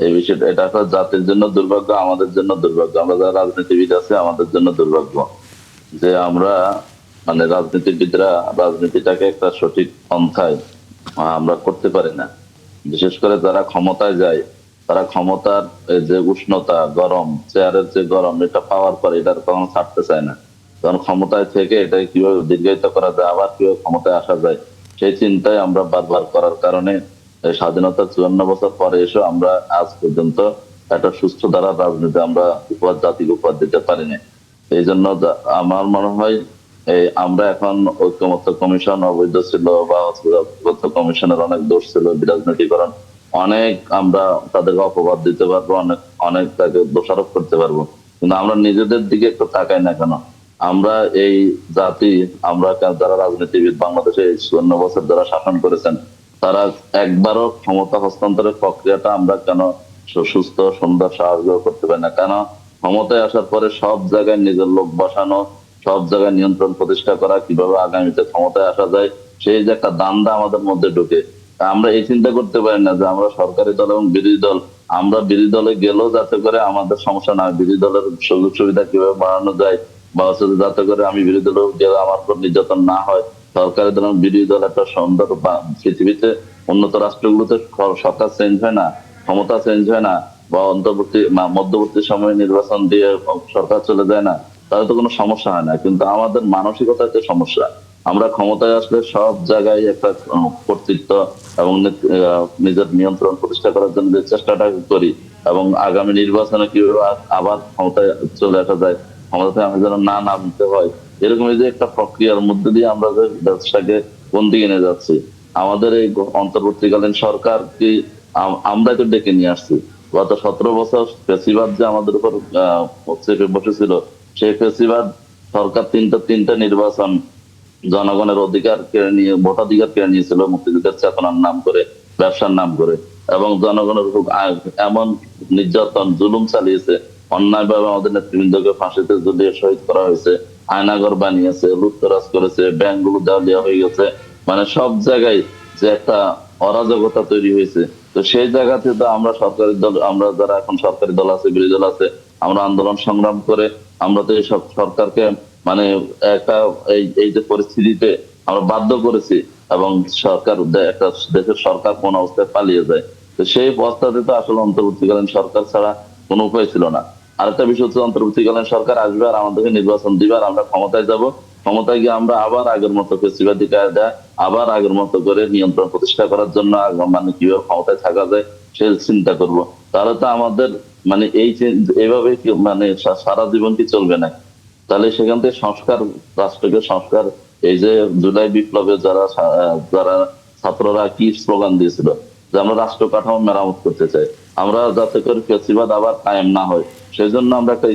এই বিষয়টা, এটা আসলে জাতির জন্য দুর্ভাগ্য, আমাদের জন্য দুর্ভাগ্য, আমরা যারা রাজনীতিবিদ আছে আমাদের জন্য দুর্ভাগ্য যে আমরা মানে রাজনীতিবিদরা রাজনীতিটাকে একটা সঠিক পন্থায় আমরা করতে পারি না। বিশেষ করে যারা ক্ষমতায় যায় তারা ক্ষমতার এই যে উষ্ণতা, গরম, চেয়ারের যে গরম, এটা পাওয়ার পরে এটা কখনো ছাড়তে চায় না। কারণ ক্ষমতায় থেকে এটা কিভাবে দীর্ঘায়িত করা যায়, আবার কিভাবে ক্ষমতায় আসা যায়, সেই চিন্তায় আমরা বারবার করার কারণে এই স্বাধীনতার 54 বছর পরে এসে আমরা আজ পর্যন্ত একটা সুস্থ ধারার রাজনীতি আমরা জাতিকে উপহার দিতে পারিনি। এই জন্য আমার মনে হয় এই আমরা এখন ঐক্যমত্য কমিশন অবৈধ ছিল বা ঐক্যমত্য কমিশনের অনেক দোষ ছিল, বিরাজনীতিকরণ অনেক, আমরা তাদেরকে অপবাদ দিতে পারবো, অনেক অনেক তাকে দোষারোপ করতে পারবো, কিন্তু আমরা নিজেদের দিকে একটু তাকাই না কেন? আমরা এই জাতি, আমরা যারা রাজনীতিবিদ বাংলাদেশে 54 বছর যারা শাসন করেছেন, তারা একবারও ক্ষমতা হস্তান্তরের প্রক্রিয়াটা আমরা কেন সুস্থ, সুন্দর, স্বাভাবিক করতে পারি না? কেন ক্ষমতায় আসার পরে সব জায়গায় নিজের লোক বসানো, সব জায়গায় নিয়ন্ত্রণ প্রতিষ্ঠা করা, কিভাবে আগামীতে ক্ষমতায় আসা যায়, সেই যে একটা দান্দা আমাদের মধ্যে ঢুকে, আমরা এই চিন্তা করতে পারি না যে আমরা সরকারি দল এবং বিরোধী দল, আমরা বিরোধী দলে গেলেও যাতে করে আমাদের সমস্যা না হয়, বিরোধী দলের সুযোগ সুবিধা কিভাবে বাড়ানো যায়, বা হচ্ছে যাতে করে আমি বিরোধী দলে গেলে আমার উপর নির্যাতন না হয়। সরকারি দল এবং বিরোধী দল একটা সুন্দর, পৃথিবীতে উন্নত রাষ্ট্রগুলোতে সরকার চেঞ্জ হয় না, ক্ষমতা চেঞ্জ হয় না, বা মধ্যবর্তী সময়ে নির্বাচন দিয়ে সরকার চলে যায় না, তাহলে তো কোনো সমস্যা হয় না। কিন্তু আমাদের মানসিকতাতে সমস্যা। আমরা ক্ষমতায় আসলে সব জায়গায় একটা কর্তৃত্ব এবং নিজের নিয়ন্ত্রণ প্রতিষ্ঠা করার জন্য যে চেষ্টাটা করি, এবং আগামী নির্বাচনে কিভাবে আবার ক্ষমতায় চলে আসা যায়, ক্ষমতাতে আমি যেন না নামতে হয়, এরকম যে একটা প্রক্রিয়ার মধ্যে দিয়ে আমরা যে দেশটাকে কোন দিকে নিয়ে যাচ্ছি। আমাদের এই অন্তর্বর্তীকালীন সরকার কি আমরাই তো ডেকে নিয়ে আসছি। গত 17 বছর ফেসিবাদ যে আমাদের উপর চেপে বসেছিল, সেই ফেসিবাদ সরকার তিনটা নির্বাচন জনগণের অধিকার কেড়ে নিয়ে, ভোটাধিকার কেড়ে নিয়েছিল মুক্তিযুদ্ধের চেতনার নাম করে, ব্যবসার নাম করে, এবং জনগণের উপর এমন নির্যাতন, জুলুম চালিয়েছে, অন্যায়ভাবে আমাদের নেতৃবৃন্দকে ফাঁসিতে ঝুলিয়ে শহীদ করা হয়েছে, আয়নাঘর বানিয়েছে, লুটতরাজ করেছে, ব্যাংকগুলো দেওয়া হয়ে গেছে, মানে সব জায়গায় যে একটা অরাজকতা তৈরি হয়েছে। তো সেই জায়গাতে তো আমরা সরকারি দল, আমরা যারা এখন সরকারি দল আছে, বিরোধী দল আছে, আমরা আন্দোলন সংগ্রাম করে আমরা তো এই সব সরকারকে মানে একটা এই যে পরিস্থিতিতে আমরা বাধ্য করেছি, এবং সরকার একটা দেশের সরকার কোন অবস্থায় পালিয়ে যায়। তো সেই অবস্থাতে তো আসলে অন্তর্বর্তীকালীন সরকার ছাড়া কোনো উপায় ছিল না। আরেকটা বিষয় হচ্ছে, অন্তর্বর্তীকালীন সরকার আসবে আর আমাদেরকে নির্বাচন দিবে আর আমরা ক্ষমতায় যাব, ক্ষমতায় গিয়ে আমরা আবার আগের মতো ফেসিবাদী কায়দা, আবার আগের মতো করে নিয়ন্ত্রণ প্রতিষ্ঠা করার জন্য মানে কিভাবে ক্ষমতায় থাকা যায় সে চিন্তা করব। তাহলে তো আমাদের মানে এইভাবে মানে সারা জীবন কি চলবে না? তাহলে সেখান থেকে সংস্কার, রাষ্ট্রকে সংস্কার, এই যে জুলাই বিপ্লবে যারা ছাত্ররা কি স্লোগান দিয়েছিল যে আমরা রাষ্ট্র কাঠামো মেরামত করতে চাই, আমরা যাতে করে ফেসিবাদ আবার কায়েম না হয় সেই জন্য আমরা একটা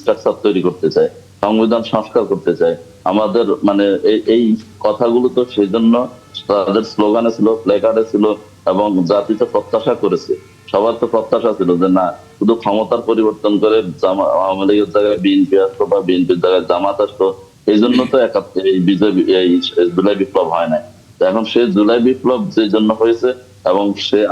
স্ট্রাকচার তৈরি করতে চাই, সংবিধান সংস্কার করতে চাই। আমাদের মানে এই কথাগুলো তো সেই জন্য তাদের স্লোগানে ছিল, প্ল্যাকার্ডে ছিল, এবং জাতি তো প্রত্যাশা করেছে। সবার তো প্রত্যাশা ছিল যে না, শুধু ক্ষমতার পরিবর্তন করে আওয়ামী লীগের জায়গায় বিএনপি আসতো বা বিএনপির জায়গায় জামাত আসতো, এই জন্য তো এই বিজেপি এই জুলাই বিপ্লব হয় নাই। এখন সে জুলাই বিপ্লব যে জন্য হয়েছে, এবং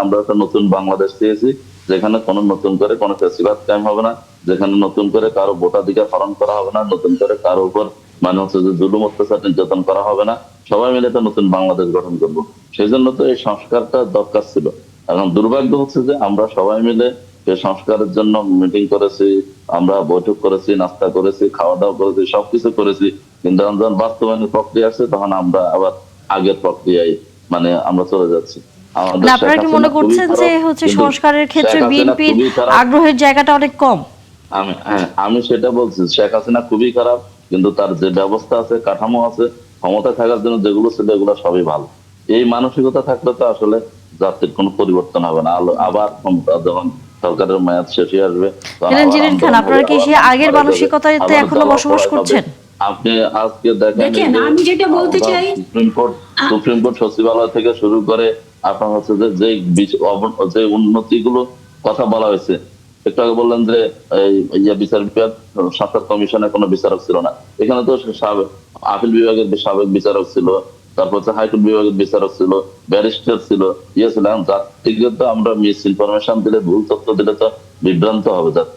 আমরা একটা নতুন বাংলাদেশ চেয়েছি, যেখানে কোনো নতুন করে কোনো ফেসিবাদ কায়েম হবে না, যেখানে নতুন করে কারো ভোটাধিকার হরণ করা হবে না, নতুন করে কারো উপর মানে হচ্ছে যে জুলুম অত্যাচার নির্যাতন করা হবে না, সবাই মিলে একটা নতুন বাংলাদেশ গঠন করবো। সেই জন্য তো এই সংস্কারটা দরকার ছিল। এখন দুর্ভাগ্য হচ্ছে যে আমরা সবাই মিলে এই সংস্কারের জন্য মিটিং করেছি, আমরা বৈঠক করেছি, নাস্তা করেছি, খাওয়া দাওয়া করেছি, সবকিছু করেছি, কিন্তু যখন বাস্তবায়নের প্রক্রিয়া আসছে তখন আমরা আবার আগের প্রক্রিয়ায় মানে আমরা চলে যাচ্ছি। মানে আপনারা কি মনে করছেন যে হচ্ছে সংস্কারের ক্ষেত্রে বিএনপির আগ্রহের জায়গাটা অনেক কম? আমি সেটা বলছি, শেখ হাসিনা খুবই খারাপ, কিন্তু তার যে ব্যবস্থা আছে, কাঠামো আছে, ক্ষমতা থাকার জন্য যেগুলো ছিল এগুলো সবই ভালো। এই মানসিকতা থাকলে তো আসলে জাতির কোনো পরিবর্তন হবে না। আবার যখন সরকারের মেয়াদ শেষ হয়ে আসবে, আপনারা কি সেই আগের মানসিকতাতে এখনো বসবাস করছেন? আপনি আজকে দেখেন দেখেন, এই যে আমি যেটা বলতে আমরা চাই, সুপ্রিম কোর্ট সচিবালয় থেকে শুরু করে আপনার হচ্ছে যে যে উন্নতিগুলো কথা বলা হয়েছে, একটু আগে বললেন যে এই বিচার বিভাগ সংস্কার কমিশনে কোনো বিচারক ছিল না, এখানে তো সাবেক আপিল বিভাগের সাবেক বিচারক ছিল, তারপর হচ্ছে হাইকোর্ট বিভাগের বিচারক ছিল, ব্যারিস্টার ছিল, ইয়ে ছিল। জাতিকে তো আমরা মিস ইনফরমেশন দিলে, ভুল তথ্য দিলে তো বিভ্রান্ত হবে জাতি।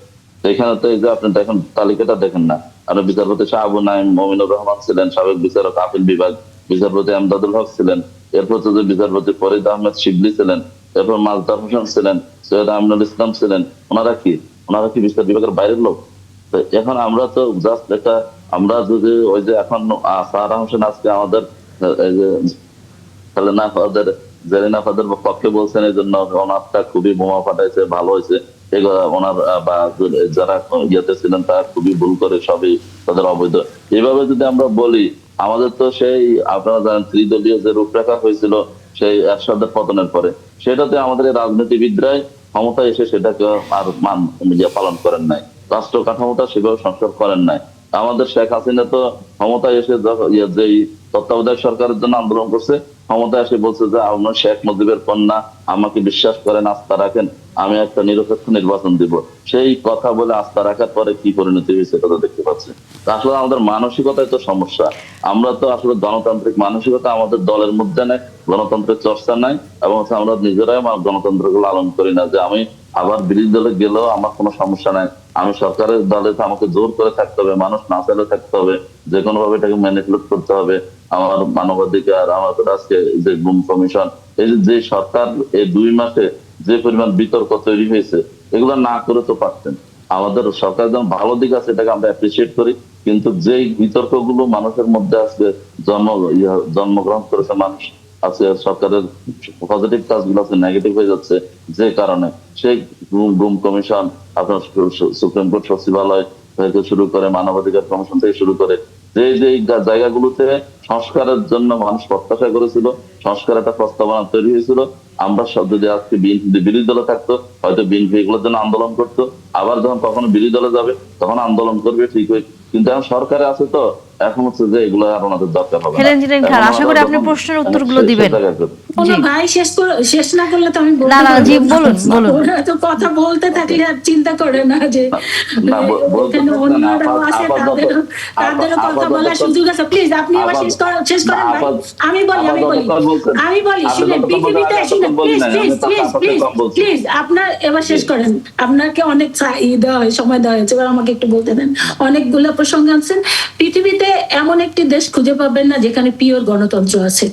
এখানে তো এই যে আপনি দেখেন তালিকাটা দেখেন না, আর বিচারপতি শাহাবু নাইম মমিনুর রহমান ছিলেন সাবেক বিচারক আপিল বিভাগ, বিচারপতি আমদাদুল হক ছিলেন, এরপর হচ্ছে বিচারপতি ফরিদ আহমেদ শিবলি ছিলেন, এরপর মালতার হোসেন ছিলেন, সৈয়দ আমিনুল ইসলাম ছিলেন। ওনারা কি বিচার বিভাগের বাইরের লোক? তো এখন আমরা তো জাস্ট একটা, আমরা যদি ওই যে এখন সাহারা হোসেন আজকে আমাদের এই যে জেরিনা ফাদের পক্ষে বলছেন, এই জন্য ওনারটা খুবই বোমা ফাটাইছে, ভালো হয়েছে, এগুলো ওনার বা যারা ইয়েতে ছিলেন তারা খুবই ভুল করে, সবই তাদের অবৈধ। এইভাবে যদি আমরা বলি, আমাদের তো সেই আপনারা জানেন ত্রিদলীয় যে রূপরেখা হয়েছিল সেই এরশাদের পতনের পরে, সেটাতে আমাদের এই রাজনীতিবিদরাই ক্ষমতায় এসে সেটাকে আর পালন করেন নাই, রাষ্ট্র কাঠামোটা সেভাবে সংস্কার করেন নাই। আমাদের শেখ হাসিনা তো ক্ষমতায় এসে যেই তত্ত্বাবধায়ক সরকারের জন্য আন্দোলন করছে, ক্ষমতায় এসে বলছে যে আমরা শেখ মুজিবের কন্যা, আমাকে বিশ্বাস করেন, আস্থা রাখেন, আমি একটা নিরপেক্ষ নির্বাচন দিব। সেই কথা বলে আস্থা রাখার পরে কি পরিণতি হয়েছে সেটা তো দেখতে পাচ্ছি। আসলে আমাদের মানসিকতায় তো সমস্যা। আমরা তো আসলে গণতান্ত্রিক মানসিকতা আমাদের দলের মধ্যে নেই, গণতন্ত্রের চর্চা নাই, এবং আমরা নিজেরাই গণতন্ত্রকে লালন করি না, যে আমি আবার বিরোধী দলে গেলেও আমার কোনো সমস্যা নাই, আমি সরকারের দলে তো আমাকে জোর করে থাকতে হবে, মানুষ না চাইলে থাকতে হবে, যে কোনো ভাবে এটাকে ম্যানিপুলেট করতে হবে। আমার মানবাধিকার, আমাদের আজকে যে গুম কমিশন, এই যে সরকার এই 2 মাসে যে পরিমাণ বিতর্ক তৈরি হয়েছে, এগুলো না করে তো পারতেন। আমাদের সরকার যেমন ভালো দিক আছে, এটাকে আমরা অ্যাপ্রিসিয়েট করি, কিন্তু যেই বিতর্ক গুলো মানুষের মধ্যে আজকে জন্মগ্রহণ করেছে, মানুষ আজকে সরকারের পজিটিভ কাজগুলো আছে নেগেটিভ হয়ে যাচ্ছে, যে কারণে সেই গুম কমিশন, আপনার সুপ্রিম কোর্ট সচিবালয় থেকে শুরু করে মানবাধিকার কমিশন থেকে শুরু করে যে যে জায়গাগুলোতে সংস্কারের জন্য মানুষ প্রত্যাশা করেছিল, সংস্কার একটা প্রস্তাবনা তৈরি হয়েছিল, আমরা সব যদি আজকে বিএনপি বিরোধী দলে থাকতো, হয়তো বিএনপি এগুলোর জন্য আন্দোলন করতো, আবার যখন কখনো বিরোধী দলে যাবে তখন আন্দোলন করবে, ঠিক হয়। কিন্তু এখন সরকারে আছে, তো এখন হচ্ছে যে এগুলো আর ওনাদের দরকার হবে না। হেলেন জিনেন খান, আশা করি আপনি প্রশ্নের উত্তরগুলো দিবেন। কোনো ভাই শেষ না করলে তো আমি বলতে না, পারবো জি, না। বলুন, বলুন। ওরা তো কথা বলতে থাকলে আর চিন্তা করে না যে এখানে অন্যরাও আছে, তাদেরও কথা বলার সুযোগ আছে। প্লিজ আপনি আবার শেষ করেন ভাই। আমি বলি শুনেন, পৃথিবীতে শুনেন, প্লিজ আপনার এবার শেষ করেন। আপনাকে অনেক দেওয়া হয়, সময় দেওয়া হয়েছে, এবার আমাকে একটু বলতে দেন। অনেকগুলো প্রসঙ্গ আনছেন। পৃথিবীতে এমন একটি দেশ খুঁজে পাবেন না যেখানে পিওর গণতন্ত্র আছে।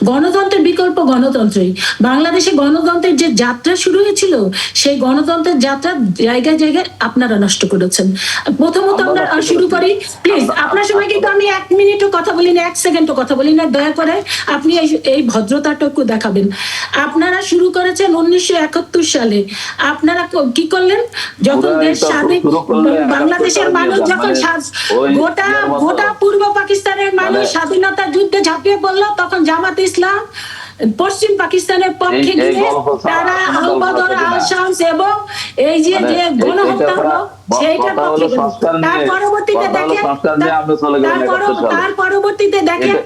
গণতন্ত্রের বিকল্প গণতন্ত্রই। বাংলাদেশে গণতন্ত্রের যে যাত্রা শুরু হয়েছিল, সেই গণতন্ত্রের যাত্রা জায়গায় জায়গায় আপনারা নষ্ট করেছেন। প্রথমত আমরা শুরু করি, প্লিজ আপনার সময় কিন্তু আমি 1 মিনিটও কথা বলি না, 1 সেকেন্ডও কথা বলি না, দয়া করে আপনি এই ভদ্রতাটুকু দেখাবেন। আপনারা শুরু করেছেন 1971 সালে। আপনারা কি করলেন? যখন দেশ স্বাধীন, বাংলাদেশের মানুষ যখন গোটা পূর্ব পাকিস্তানের মানুষ স্বাধীনতা যুদ্ধে ঝাঁপিয়ে পড়লো, তখন জামাত ইসলাম পশ্চিম পাকিস্তানের পক্ষে গিয়ে তারা আল-বদর, আল-শামস এবং এই যে গণহত্যা হলো সেইটার পক্ষে গেল। তার পরবর্তীতে দেখেন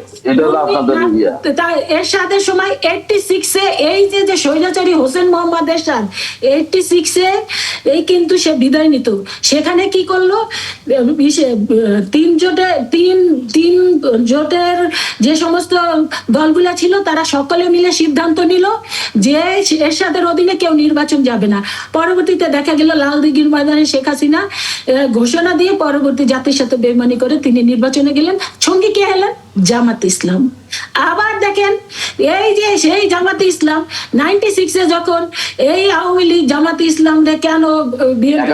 এরশাদের সময় 86-এ এই যে স্বৈরাচারী হোসেন মোহাম্মদ এরশাদ 86-এ এই কিন্তু সে বিদায় নিত। সেখানে কি করলো? তিন জোটের যে সমস্ত দলগুলা ছিল, তারা সকলে মিলে সিদ্ধান্ত নিল যে এরশাদের অধীনে কেউ নির্বাচন যাবে না। পরবর্তীতে দেখা গেল লালদিঘির ময়দানে শেখ হাসিনা ঘোষণা দিয়ে পরবর্তী জাতির সাথে বেইমানি করে তিনি নির্বাচনে গেলেন। সঙ্গী কে হলেন? জামাত ইসলাম। আবার দেখেন এই যে সেই জামাত ইসলাম 96-এ যখন এই আওয়ামী লীগ জামাত ইসলাম রে কেন বিএনপি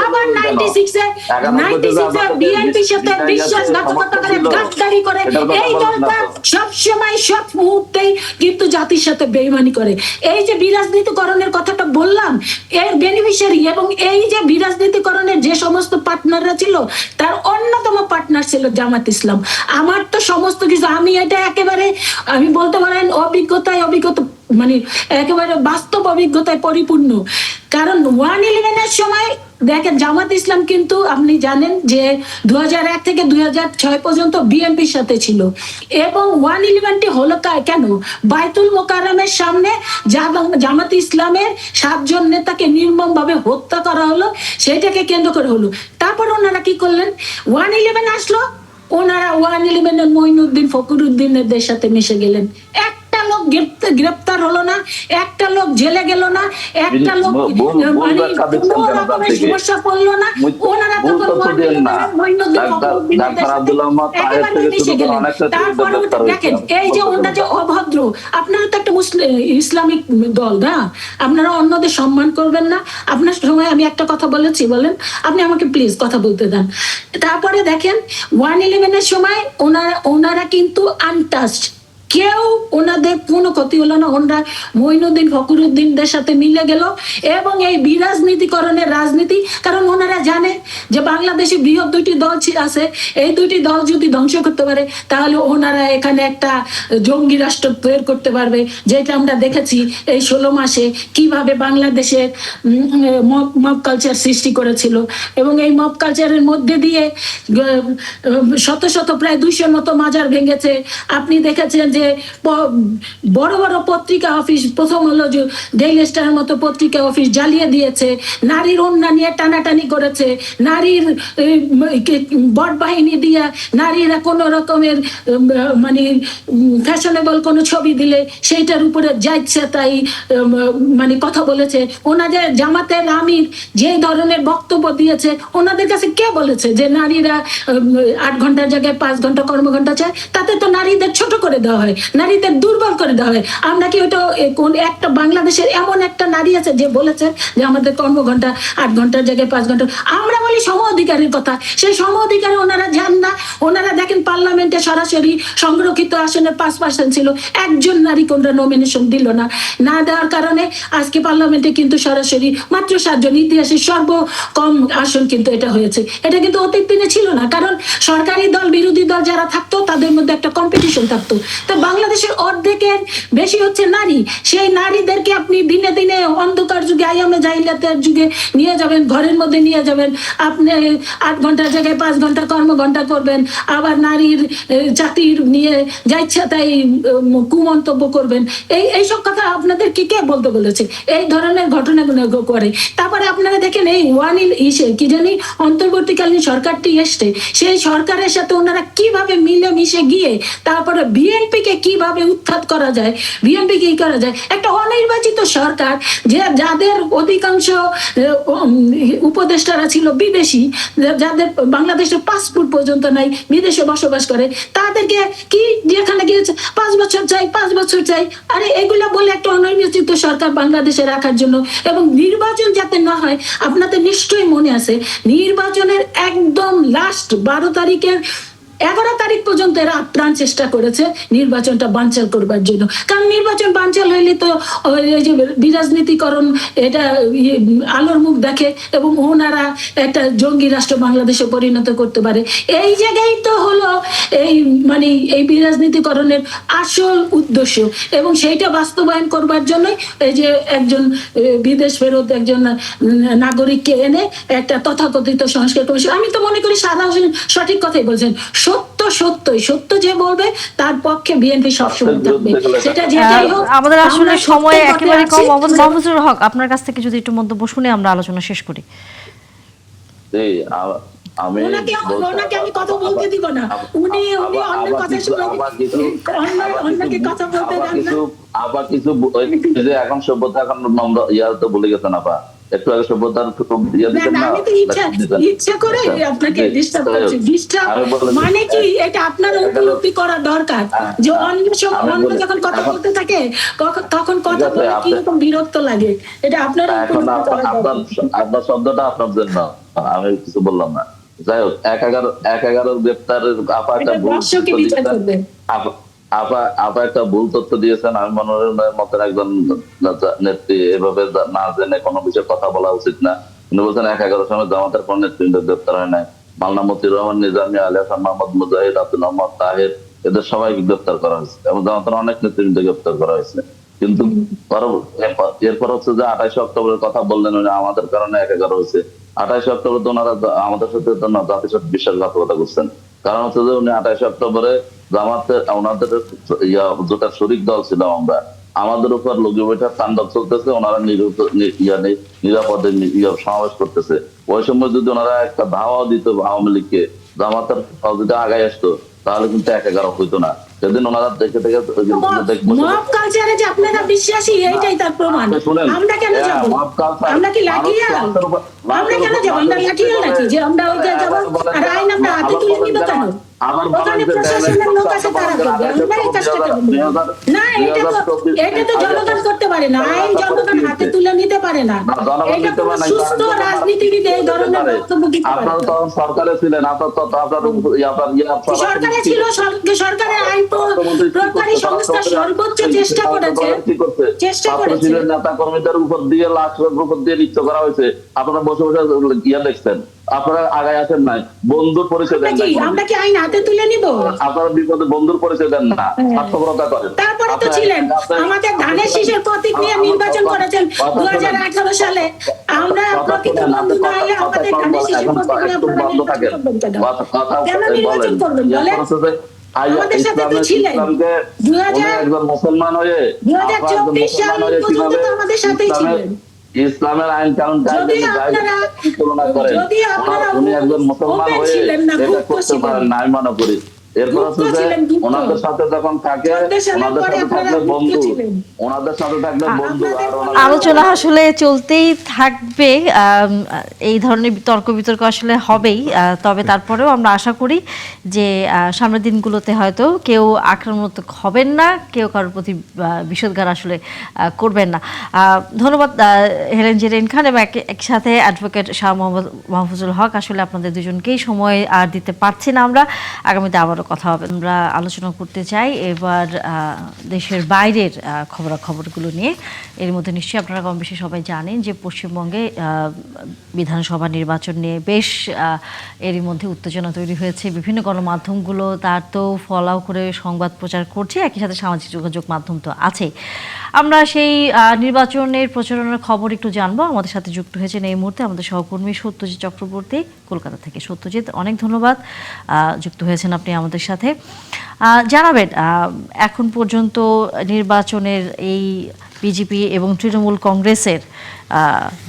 আবার 96-এ বিএনপির সাথে বিশ্বাসঘাতকতা করে, গাদ্দারি করে। এই দলটা সবসময় সব মুহূর্তেই কিন্তু জাতির সাথে বেইমানি করে। এই যে বিরাজনীতিকরণের কথাটা বললাম, এর বেনিফিশিয়ারি এবং এই যে বিরাজনীতিকরণের যে সমস্ত পার্টনাররা ছিল, তার অন্যতম পার্টনার ছিল জামাত ইসলাম। আমার তো সমস্ত কিছু, আমি এটা একেবারে আমি বলতে পারেন অভিজ্ঞতা মানে একেবারে বাস্তব অভিজ্ঞতায় পরিপূর্ণ। কারণ 111-এর সময় দেখেন জামাত ইসলাম কিন্তু আপনি জানেন যে 2001 থেকে 2006 পর্যন্ত বিএনপির সাথে ছিল, এবং 111টি হলো কেন? বাইতুল মোকাররমের সামনে জামাত ইসলামের 7 জন নেতাকে নির্মমভাবে হত্যা করা হলো, সেটাকে কেন্দ্র করে হলো। তারপর ওনারা কি করলেন? 111 আসলো, ওনারা 111 মঈনুদ্দিন ফখরুদ্দিনের সাথে মিশে গেলেন। একটা লোক গ্রেপ্তার হলো না, একটা লোক জেলে গেল না, একটা লোক মানে কোনো রকমের সমস্যা পড়লো না। ওনারা তখন মঈনুদ্দিন ফখরুদ্দিনের একেবারে মিশে গেলেন। তারপরে দেখেন এই যে ওনারা যে অভদ্র, আপনারা তো একটা মুসলিম ইসলামিক দল না, আপনারা অন্যদের সম্মান করবেন না। আপনার সময় আমি একটা কথা বলেছি, বলেন আপনি আমাকে প্লিজ কথা বলতে দেন। তারপরে দেখেন 111 সময় ওনারা কিন্তু আনটাচড, কেউ ওনাদের কোনো ক্ষতি হলো না। ওনারা মঈনুদ্দিন ফখরুদ্দিনদের সাথে মিলে গেল এবং এই বিরাজনীতিকরণের রাজনীতি, কারণ ওনারা জানে যে বাংলাদেশে বৃহৎ 2টি দল আছে, এই 2টি দল যদি ধ্বংস করতে পারে তাহলে ওনারা এখানে একটা জঙ্গি রাষ্ট্র তৈরি করতে পারবে, যেটা আমরা দেখেছি এই 16 মাসে কিভাবে বাংলাদেশে মব কালচার সৃষ্টি করেছিল। এবং এই মব কালচারের মধ্যে দিয়ে শত শত প্রায় 200 মতো মাজার ভেঙেছে। আপনি দেখেছেন যে বড় বড় পত্রিকা অফিস, প্রথম হলো যে ডেইলি স্টার মতো পত্রিকা অফিস জ্বালিয়ে দিয়েছে, নারীর ওন্না নিয়ে টানাটানি করেছে, নারীর বট বাহিনী দিয়ে নারীরা কোনো রকমের মানে ফ্যাশনেবল কোনো ছবি দিলে সেইটার উপরে যাচ্ছে তাই মানে কথা বলেছে। ওনাদের জামাতের আমির যে ধরনের বক্তব্য দিয়েছে, ওনাদের কাছে কে বলেছে যে নারীরা 8 ঘন্টার জায়গায় 5 ঘন্টা কর্মঘণ্টা চায়? তাতে তো নারীদের ছোট করে দেওয়া হয়, নারীদের দুর্বল করে দেওয়া হয়। আমরা কি ওটা কোন একটা বাংলাদেশের এমন একটা নারী আছে যে বলেছে যে আমাদের কর্মঘণ্টা 8 ঘন্টার জায়গায় 5 ঘন্টা? আমরা বলি সম অধিকারের কথা, সেই সম অধিকারে ওনারা যান না। ওনারা দেখেন পার্লামেন্টে সরাসরি সংরক্ষিত আসনের 5% ছিল, একজন নারী কোনটা নমিনেশন দিল না। না দেওয়ার কারণে আজকে পার্লামেন্টে কিন্তু সরাসরি মাত্র 7 জন, ইতিহাসের সর্বকম আসন কিন্তু এটা হয়েছে। এটা কিন্তু অতীত দিনে ছিল না, কারণ সরকারি দল বিরোধী দল যারা থাকতো তাদের মধ্যে একটা কম্পিটিশন থাকতো। তো বাংলাদেশের অর্ধেকের বেশি হচ্ছে নারী, সেই নারীদেরকে আপনি দিনে দিনে অন্ধকার যুগে, আইয়ামে জাহিলিয়াতের যুগে নিয়ে যাবেন, ঘরের মধ্যে নিয়ে যাবেন। আপনি 8 ঘন্টার জায়গায় 5 ঘন্টা কর্মঘণ্টা করবেন, আবার নারীর চাকরির নিয়ে যা ইচ্ছা তাই কুমন্তব্য করবেন। এইসব কথা আপনাদেরকে কে বলতে বলেছে? এই ধরনের ঘটনাগুলো করে। তারপরে আপনারা দেখেন এই কি জানি অন্তর্বর্তীকালীন সরকারটি এসছে, সেই সরকারের সাথে ওনারা কিভাবে মিলে মিশে গিয়ে তারপরে বিএনপি কে কিভাবে উৎখাত করা যায়, বিএনপি কি করা যায়। একটা অনির্বাচিত সরকার যাদের অধিকাংশ উপদেষ্টারা ছিল বিদেশি, যাদের বাংলাদেশের পাসপোর্ট পর্যন্ত নাই, বিদেশে বসবাস করে, তাদেরকে কি যেখানে গিয়েছে 5 বছর চাই 5 বছর চাই। আরে এগুলো বলে একটা অনির্বাচিত সরকার বাংলাদেশে রাখার জন্য, এবং নির্বাচন যাতে না হয়। আপনাদের নিশ্চয়ই মনে আছে নির্বাচনের একদম লাস্ট 12 তারিখের 11 তারিখ পর্যন্ত এরা আপ্রাণ চেষ্টা করেছে নির্বাচনটা বানচাল করবার জন্য, কারণ নির্বাচন বানচাল হইলে তো এই যে বিরাজনীতিকরণ এটা আলোর মুখ দেখে এবং ওনারা একটা জঙ্গি রাষ্ট্র বাংলাদেশে পরিণত করতে পারে। এই জায়গায় তো হলো এই মানে এই বিরাজনীতিকরণের আসল উদ্দেশ্য, এবং সেইটা বাস্তবায়ন করবার জন্যই এই যে একজন বিদেশ ফেরত একজন নাগরিককে এনে একটা তথাকথিত সংস্কার কমিশন। আমি তো মনে করি সাদা হোসেন সঠিক কথাই বলছেন, সত্য যে বলবে তার পক্ষে বিএনপি সবসময় থাকবে, সেটা যেটাই হোক। আমাদের আসলে সময় একেবারে কম। মাহফুজুর হক, আপনার কাছ থেকে যদি একটু মন্তব্য শুনে আমরা আলোচনা শেষ করি। ওনাকে আমি কথা বলতে দিব না, উনি অন্য কথা শুনে অন্যকে কথা বলতে দেন না। আবার কিছু এখন সভ্যতা এখন নম্র ইয়া তো বলে গেছেন আপা, একটু আগে সভ্যতার আমি তো ইচ্ছা করে আপনাকে ডিস্টার্ব করছি। ডিস্টার্ব মানে কি, এটা আপনার উপলব্ধি করা দরকার যে অন্য যখন কথা বলতে থাকে তখন কথা বলে কিরকম বিরক্ত লাগে, এটা আপনার আপনার শব্দটা আপনার জন্য, আমি কিছু বললাম না। যাই হোক, 1/11 গ্রেপ্তারের আপা একটা আপা একটা ভুল তথ্য দিয়েছেন। আমি মনোরঞ্জনের মতের একজন নেত্রী এভাবে না জেনে কোনো বিষয়ে কথা বলা উচিত না। কিন্তু বলছেন 1/11 সময় জামাতের কোন নেতৃবৃন্দ গ্রেপ্তার হয় নাই। মাওলানা মতিউর রহমান নিজামী, আলী হাসান মাহমুদ মুজাহিদ, আব্দুল মোহাম্মদ তাহের, এদের সবাইকে গ্রেপ্তার করা হয়েছে এবং জামাতের অনেক নেতৃবৃন্দ গ্রেপ্তার করা হয়েছে। কিন্তু এরপর হচ্ছে যে 28 অক্টোবরের কথা বললেন আমাদের কারণে 1/11 হয়েছে। 28 অক্টোবর তো ওনারা আমাদের সাথে জাতির সাথে বিশ্বাসঘাতকতা করছেন। কারণ হচ্ছে যে উনি 28 অক্টোবরে জামাতের ওনাদের যেটা শরিক দল ছিল আমরা, আমাদের উপর লগি বৈঠক তাণ্ডব চলতেছে, ওনারা নিরাপদে সমাবেশ করতেছে। ওই সময় যদি ওনারা একটা ধাওয়া দিত আওয়ামী লীগকে, জামাতের যদি আগায় আসতো, তাহলে কিন্তু 1-11 হইতো না। সেদিন ওনারা দেখে থেকে মব কালচারে যে আপনারা বিশ্বাসী, এইটাই তার প্রমাণ। আমরা কেন যাব? আমরা কি লাঠিয়াল? আমরা কেন যাব? আমরা লাঠিয়াল নাকি যে আমরা ওই যে যাব আর আইন আমরা হাতে তুলে নিব কেন? ওখানে প্রশাসনের লোক আছে, তারা করবে, আমরা এই কাজটা করব না। এটা তো জনগণ করতে পারে না, আইন জনগণ হাতে তুলে নিতে পারে না। এটা তো সুস্থ রাজনীতিবিদ এই ধরনের বক্তব্য দিতে পারে। আপনারা তখন সরকারে ছিলেন, সরকারে ছিল, সরকারের আইন প্রকারী সংস্থা সর্বোচ্চ চেষ্টা করেছে। নেতা কর্মীদের উপর দিয়ে লাশের উপর দিয়ে নৃত্য করা হয়েছে, আপনারা বসে বসে দেখছেন। আপনারা আগায় আসেন নাই, বন্ধুর পরিচয় দেন না। আমরা কি আইন হাতে তুলে নিব? আপনারা বিপদে বন্ধুর পরিচয় দেন না, স্বার্থপরতা করেন। তারপরে তো ছিলেন আমাদের ধানের শীষের প্রতীক নিয়ে নির্বাচন করেছেন 2018 সালে। আমরা প্রকৃত বন্ধু না হলে আমাদের ধানের শীষের প্রতীক নিয়ে কেন নির্বাচন করবেন বলেন? আমাদের সাথে তো ছিলেন মুসলমান হয়ে 2024 সাল পর্যন্ত তো আমাদের সাথেই ছিলেন। ইসলামের আইন কানুন তুলনা করেন, উনি একজন মুসলমান হয়ে এটা করতে পারেন না, আমি মনে করি। এরপর হচ্ছে যে ওনাদের সাথে যখন থাকে, ওনাদের সাথে থাকলে বন্ধু, ওনাদের সাথে থাকলে বন্ধু। আলোচনা আসলে চলতেই থাকবে, এই ধরনের তর্ক বিতর্ক আসলে হবেই। তবে তারপরেও আমরা আশা করি যে সামনের দিনগুলোতে হয়তো কেউ আক্রমণাত্মক হবেন না, কেউ কারোর প্রতি বিষোদ্গার আসলে করবেন না। ধন্যবাদ হেলেন জেরিন খান এবং একসাথে অ্যাডভোকেট শাহ মোহাম্মদ মাহফুজুল হক। আসলে আপনাদের দুজনকেই সময় আর দিতে পারছি না আমরা, আগামীতে আবারও কথা হবে। আমরা আলোচনা করতে চাই এবার দেশের বাইরের খবরাখবরগুলো নিয়ে। এর মধ্যে নিশ্চয়ই আপনারা কম বেশি সবাই জানেন যে পশ্চিমবঙ্গে বিধানসভা নির্বাচন নিয়ে বেশ এরই মধ্যে উত্তেজনা তৈরি হয়েছে। বিভিন্ন গণমাধ্যমগুলো তার তো ফলাও করে সংবাদ প্রচার করছে, একই সাথে সামাজিক যোগাযোগ মাধ্যম তো আছেই। আমরা সেই নির্বাচনের প্রচারণার খবর একটু জানবো। আমাদের সাথে যুক্ত হয়েছেন এই মুহূর্তে আমাদের সহকর্মী সত্যজিৎ চক্রবর্তী কলকাতা থেকে। সত্যজিৎ, অনেক ধন্যবাদ, যুক্ত হয়েছেন আপনি আমাদের সাথে। জানাবেন এখন পর্যন্ত নির্বাচনের এই বিজেপি এবং তৃণমূল কংগ্রেসের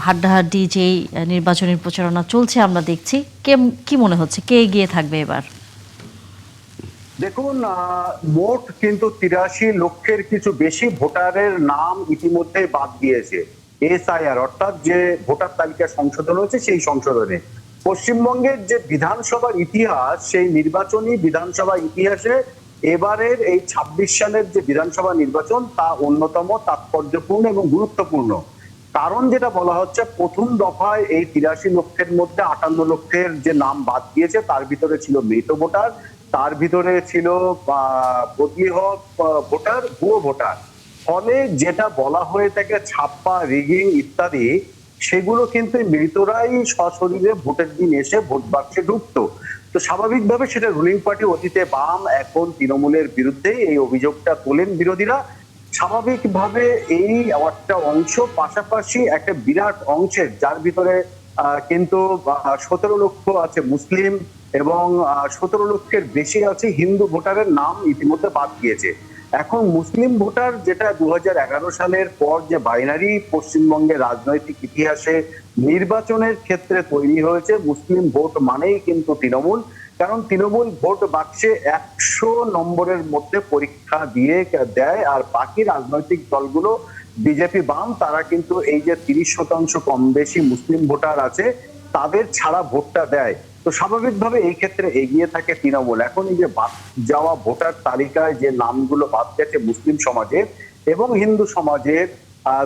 হাড্ডাহাড্ডি যেই নির্বাচনের প্রচারণা চলছে আমরা দেখছি, কি মনে হচ্ছে কে এগিয়ে থাকবে এবার? দেখুন, মোট কিন্তু 83 লক্ষের কিছু বেশি ভোটারের নাম ইতিমধ্যে বাদ দিয়েছে এসআইআর, অর্থাৎ যে ভোটার তালিকা সংশোধন হয়েছে সেই সংশোধনে। পশ্চিমবঙ্গের যে বিধানসভার ইতিহাস, সেই নির্বাচনী বিধানসভা ইতিহাসে এবারের এই 26 সালের যে বিধানসভা নির্বাচন তা অন্যতম তাৎপর্যপূর্ণ এবং গুরুত্বপূর্ণ। কারণ যেটা বলা হচ্ছে, প্রথম দফায় এই 83 লক্ষের মধ্যে 58 লক্ষের যে নাম বাদ দিয়েছে, তার ভিতরে ছিল মৃত ভোটার, তার ভিতরে ছিল বদলি হওয়া ভোটার, ভুয়ো ভোটার। ফলে যেটা বলা হয়ে থাকে ছাপ্পা, রিগিং ইত্যাদি, সেগুলো কিন্তু মৃতরাই সশরীরে ভোটের দিন এসে ভোট বাক্সে ঢুকতো। তো স্বাভাবিকভাবে সেটা রুলিং পার্টি, অতীতে বাম, এখন তৃণমূলের বিরুদ্ধে এই অভিযোগটা তোলেন বিরোধীরা। স্বাভাবিকভাবে এই একটা অংশ, পাশাপাশি একটা বিরাট অংশের, যার ভিতরে কিন্তু 17 লক্ষ আছে মুসলিম এবং 17 লক্ষের বেশি আছে হিন্দু ভোটারের নাম ইতিমধ্যে বাদ দিয়েছে। এখন মুসলিম ভোটার, যেটা 2011 সালের পর যে বাইনারি পশ্চিমবঙ্গের রাজনৈতিক ইতিহাসে নির্বাচনের ক্ষেত্রে তৈরি হয়েছে, মুসলিম ভোট মানেই কিন্তু তৃণমূল। কারণ তৃণমূল ভোট বাক্সে 100 নম্বরের মধ্যে পরীক্ষা দিয়ে দেয়, আর বাকি রাজনৈতিক দলগুলো বিজেপি, বাম, তারা কিন্তু এই যে 30% কম বেশি মুসলিম ভোটার আছে তাদের ছাড়া ভোটটা দেয়। তো স্বাভাবিকভাবে এই ক্ষেত্রে এগিয়ে থাকে তৃণমূল। এখন এই যে বাদ যাওয়া ভোটার তালিকায় যে নামগুলো বাদ গেছে মুসলিম সমাজের এবং হিন্দু সমাজের,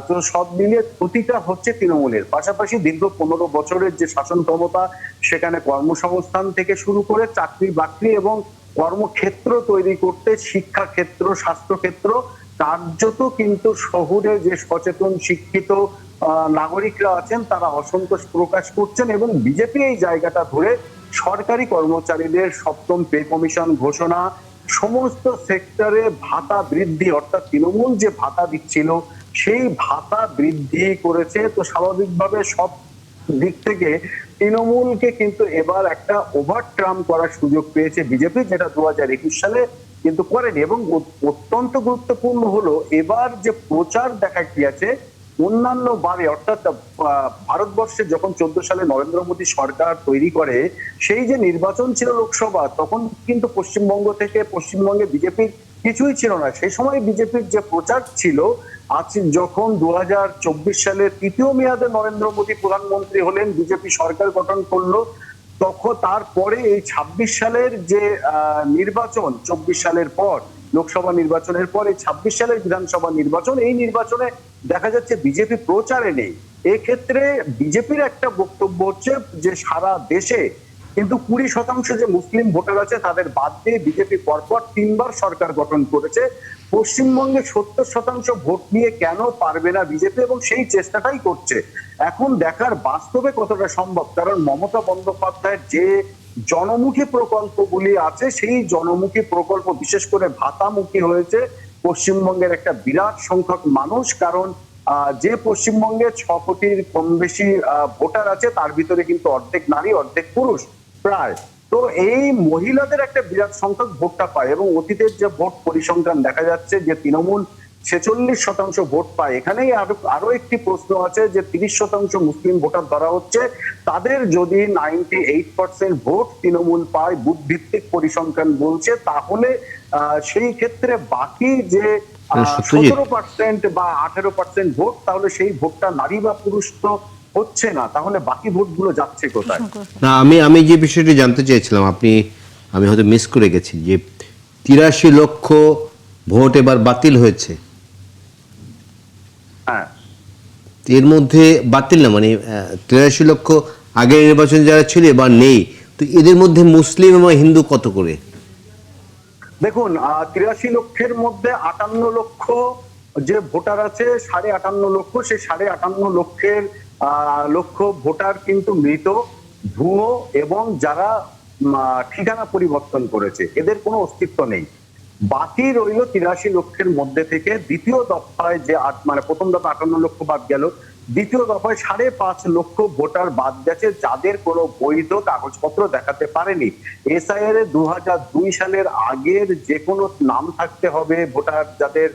তো সব মিলিয়ে ক্ষতিটা হচ্ছে তৃণমূলের। পাশাপাশি দীর্ঘ 15 বছরের যে শাসন ক্ষমতা, সেখানে কর্মসংস্থান থেকে শুরু করে চাকরি বাকরি এবং কর্মক্ষেত্র তৈরি করতে, শিক্ষা ক্ষেত্র, স্বাস্থ্য ক্ষেত্র, কার্যত কিন্তু শহুরে যে সচেতন শিক্ষিত নাগরিকরা আছেন তারা অসন্তোষ প্রকাশ করছেন। এবং বিজেপি এই জায়গাটা ধরে সরকারি কর্মচারীদের 7ম পে কমিশন ঘোষণা, সমস্ত সেক্টরে ভাতা বৃদ্ধি, অর্থাৎ তৃণমূল যে ভাতা দিচ্ছিল সেই ভাতা বৃদ্ধি করেছে। তো স্বাভাবিকভাবে সব দিক থেকে তৃণমূলকে কিন্তু এবার একটা ওভারটার্ম করার সুযোগ পেয়েছে বিজেপি, যেটা 2021 সালে কিন্তু করেনি। এবং অত্যন্ত গুরুত্বপূর্ণ হলো এবার যে প্রচার দেখা গিয়েছে অন্যান্য বারে, অর্থাৎ ভারতবর্ষে যখন 14 সালে নরেন্দ্র মোদী সরকার তৈরি করে, সেই যে নির্বাচন ছিল লোকসভা, তখন কিন্তু পশ্চিমবঙ্গে বিজেপির কিছুই ছিল না। সেই সময় বিজেপির যে প্রচার ছিল, আজ যখন 2024 সালে তৃতীয় মেয়াদে নরেন্দ্র মোদী প্রধানমন্ত্রী হলেন, বিজেপি সরকার গঠন করলো, তখন তারপরে এই 26 সালের যে নির্বাচন, 24 সালের পর লোকসভা নির্বাচনের পর এই 26 সালের বিধানসভা নির্বাচন, এই নির্বাচনে দেখা যাচ্ছে বিজেপি প্রচারে নেই। এক্ষেত্রে বিজেপির একটা বক্তব্য হচ্ছে যে সারা দেশে কিন্তু 20% যে মুসলিম ভোটার আছে তাদের বাদ দিয়ে বিজেপি পরপর 3বার সরকার গঠন করেছে। পশ্চিমবঙ্গে 70% ভোট নিয়ে কেন পারবে না বিজেপি, এবং সেই চেষ্টাটাই করছে। এখন দেখার বাস্তবে কতটা সম্ভব, কারণ মমতা বন্দ্যোপাধ্যায়ের যে জনমুখী প্রকল্পগুলি আছে, সেই জনমুখী প্রকল্প বিশেষ করে ভাতামুখী হয়েছে পশ্চিমবঙ্গের একটা বিরাট সংখ্যক মানুষ। কারণ যে পশ্চিমবঙ্গে 6 কোটির কম বেশি ভোটার আছে, তার ভিতরে কিন্তু অর্ধেক নারী অর্ধেক পুরুষ প্রায়। তো এই মহিলাদের একটা বিরাট সংখ্যক ভোটটা পায়, এবং অতীতের যে ভোট পরিসংখ্যান দেখা যাচ্ছে যে তৃণমূল 46% ভোট পায়। এখানেই আরো একটি প্রশ্ন আছে যে 30% মুসলিম ভোটার ধরা হচ্ছে, তাদের যদি 98% ভোট তৃণমূল পায়, বুথ ভিত্তিক পরিসংখ্যান বলছে, তাহলে সেই ক্ষেত্রে বাকি যে 17% বা 18% ভোট, তাহলে সেই ভোটটা নারী বা পুরুষ তো হচ্ছে না, তাহলে বাকি ভোটগুলো যাচ্ছে কোথায়? না, আমি যে বিষয়টি জানতে চেয়েছিলাম, আমি হয়তো মিস করে গেছি, যে 83 লক্ষ ভোট এবার বাতিল হয়েছে। হ্যাঁ, এর মধ্যে বাতিল না, মানে 83 লক্ষ আগের নির্বাচন যারা ছিল এবার নেই, তো এদের মধ্যে মুসলিম এবং হিন্দু কত করে? দেখুন 83 লক্ষের মধ্যে 58 লক্ষ যে ভোটার আছে, 58.5 লক্ষ, সেই 58.5 লক্ষ ভোটার কিন্তু মৃত, ভুয়ো, এবং যারা ঠিকানা পরিবর্তন করেছে, এদের কোনো অস্তিত্ব নেই। বাকি রইল 83 লক্ষের মধ্যে থেকে দ্বিতীয় দফায় যে মানে প্রথম দফা 58 লক্ষ বাদ গেল, দ্বিতীয় দফায় 5.5 লক্ষ ভোটার বাদ গেছে, যাদের কোনো বৈধ কাগজপত্র দেখাতে পারেনি। এসআইআর এ 2002 সালের আগের যে কোনো নাম থাকতে হবে ভোটার, যাদের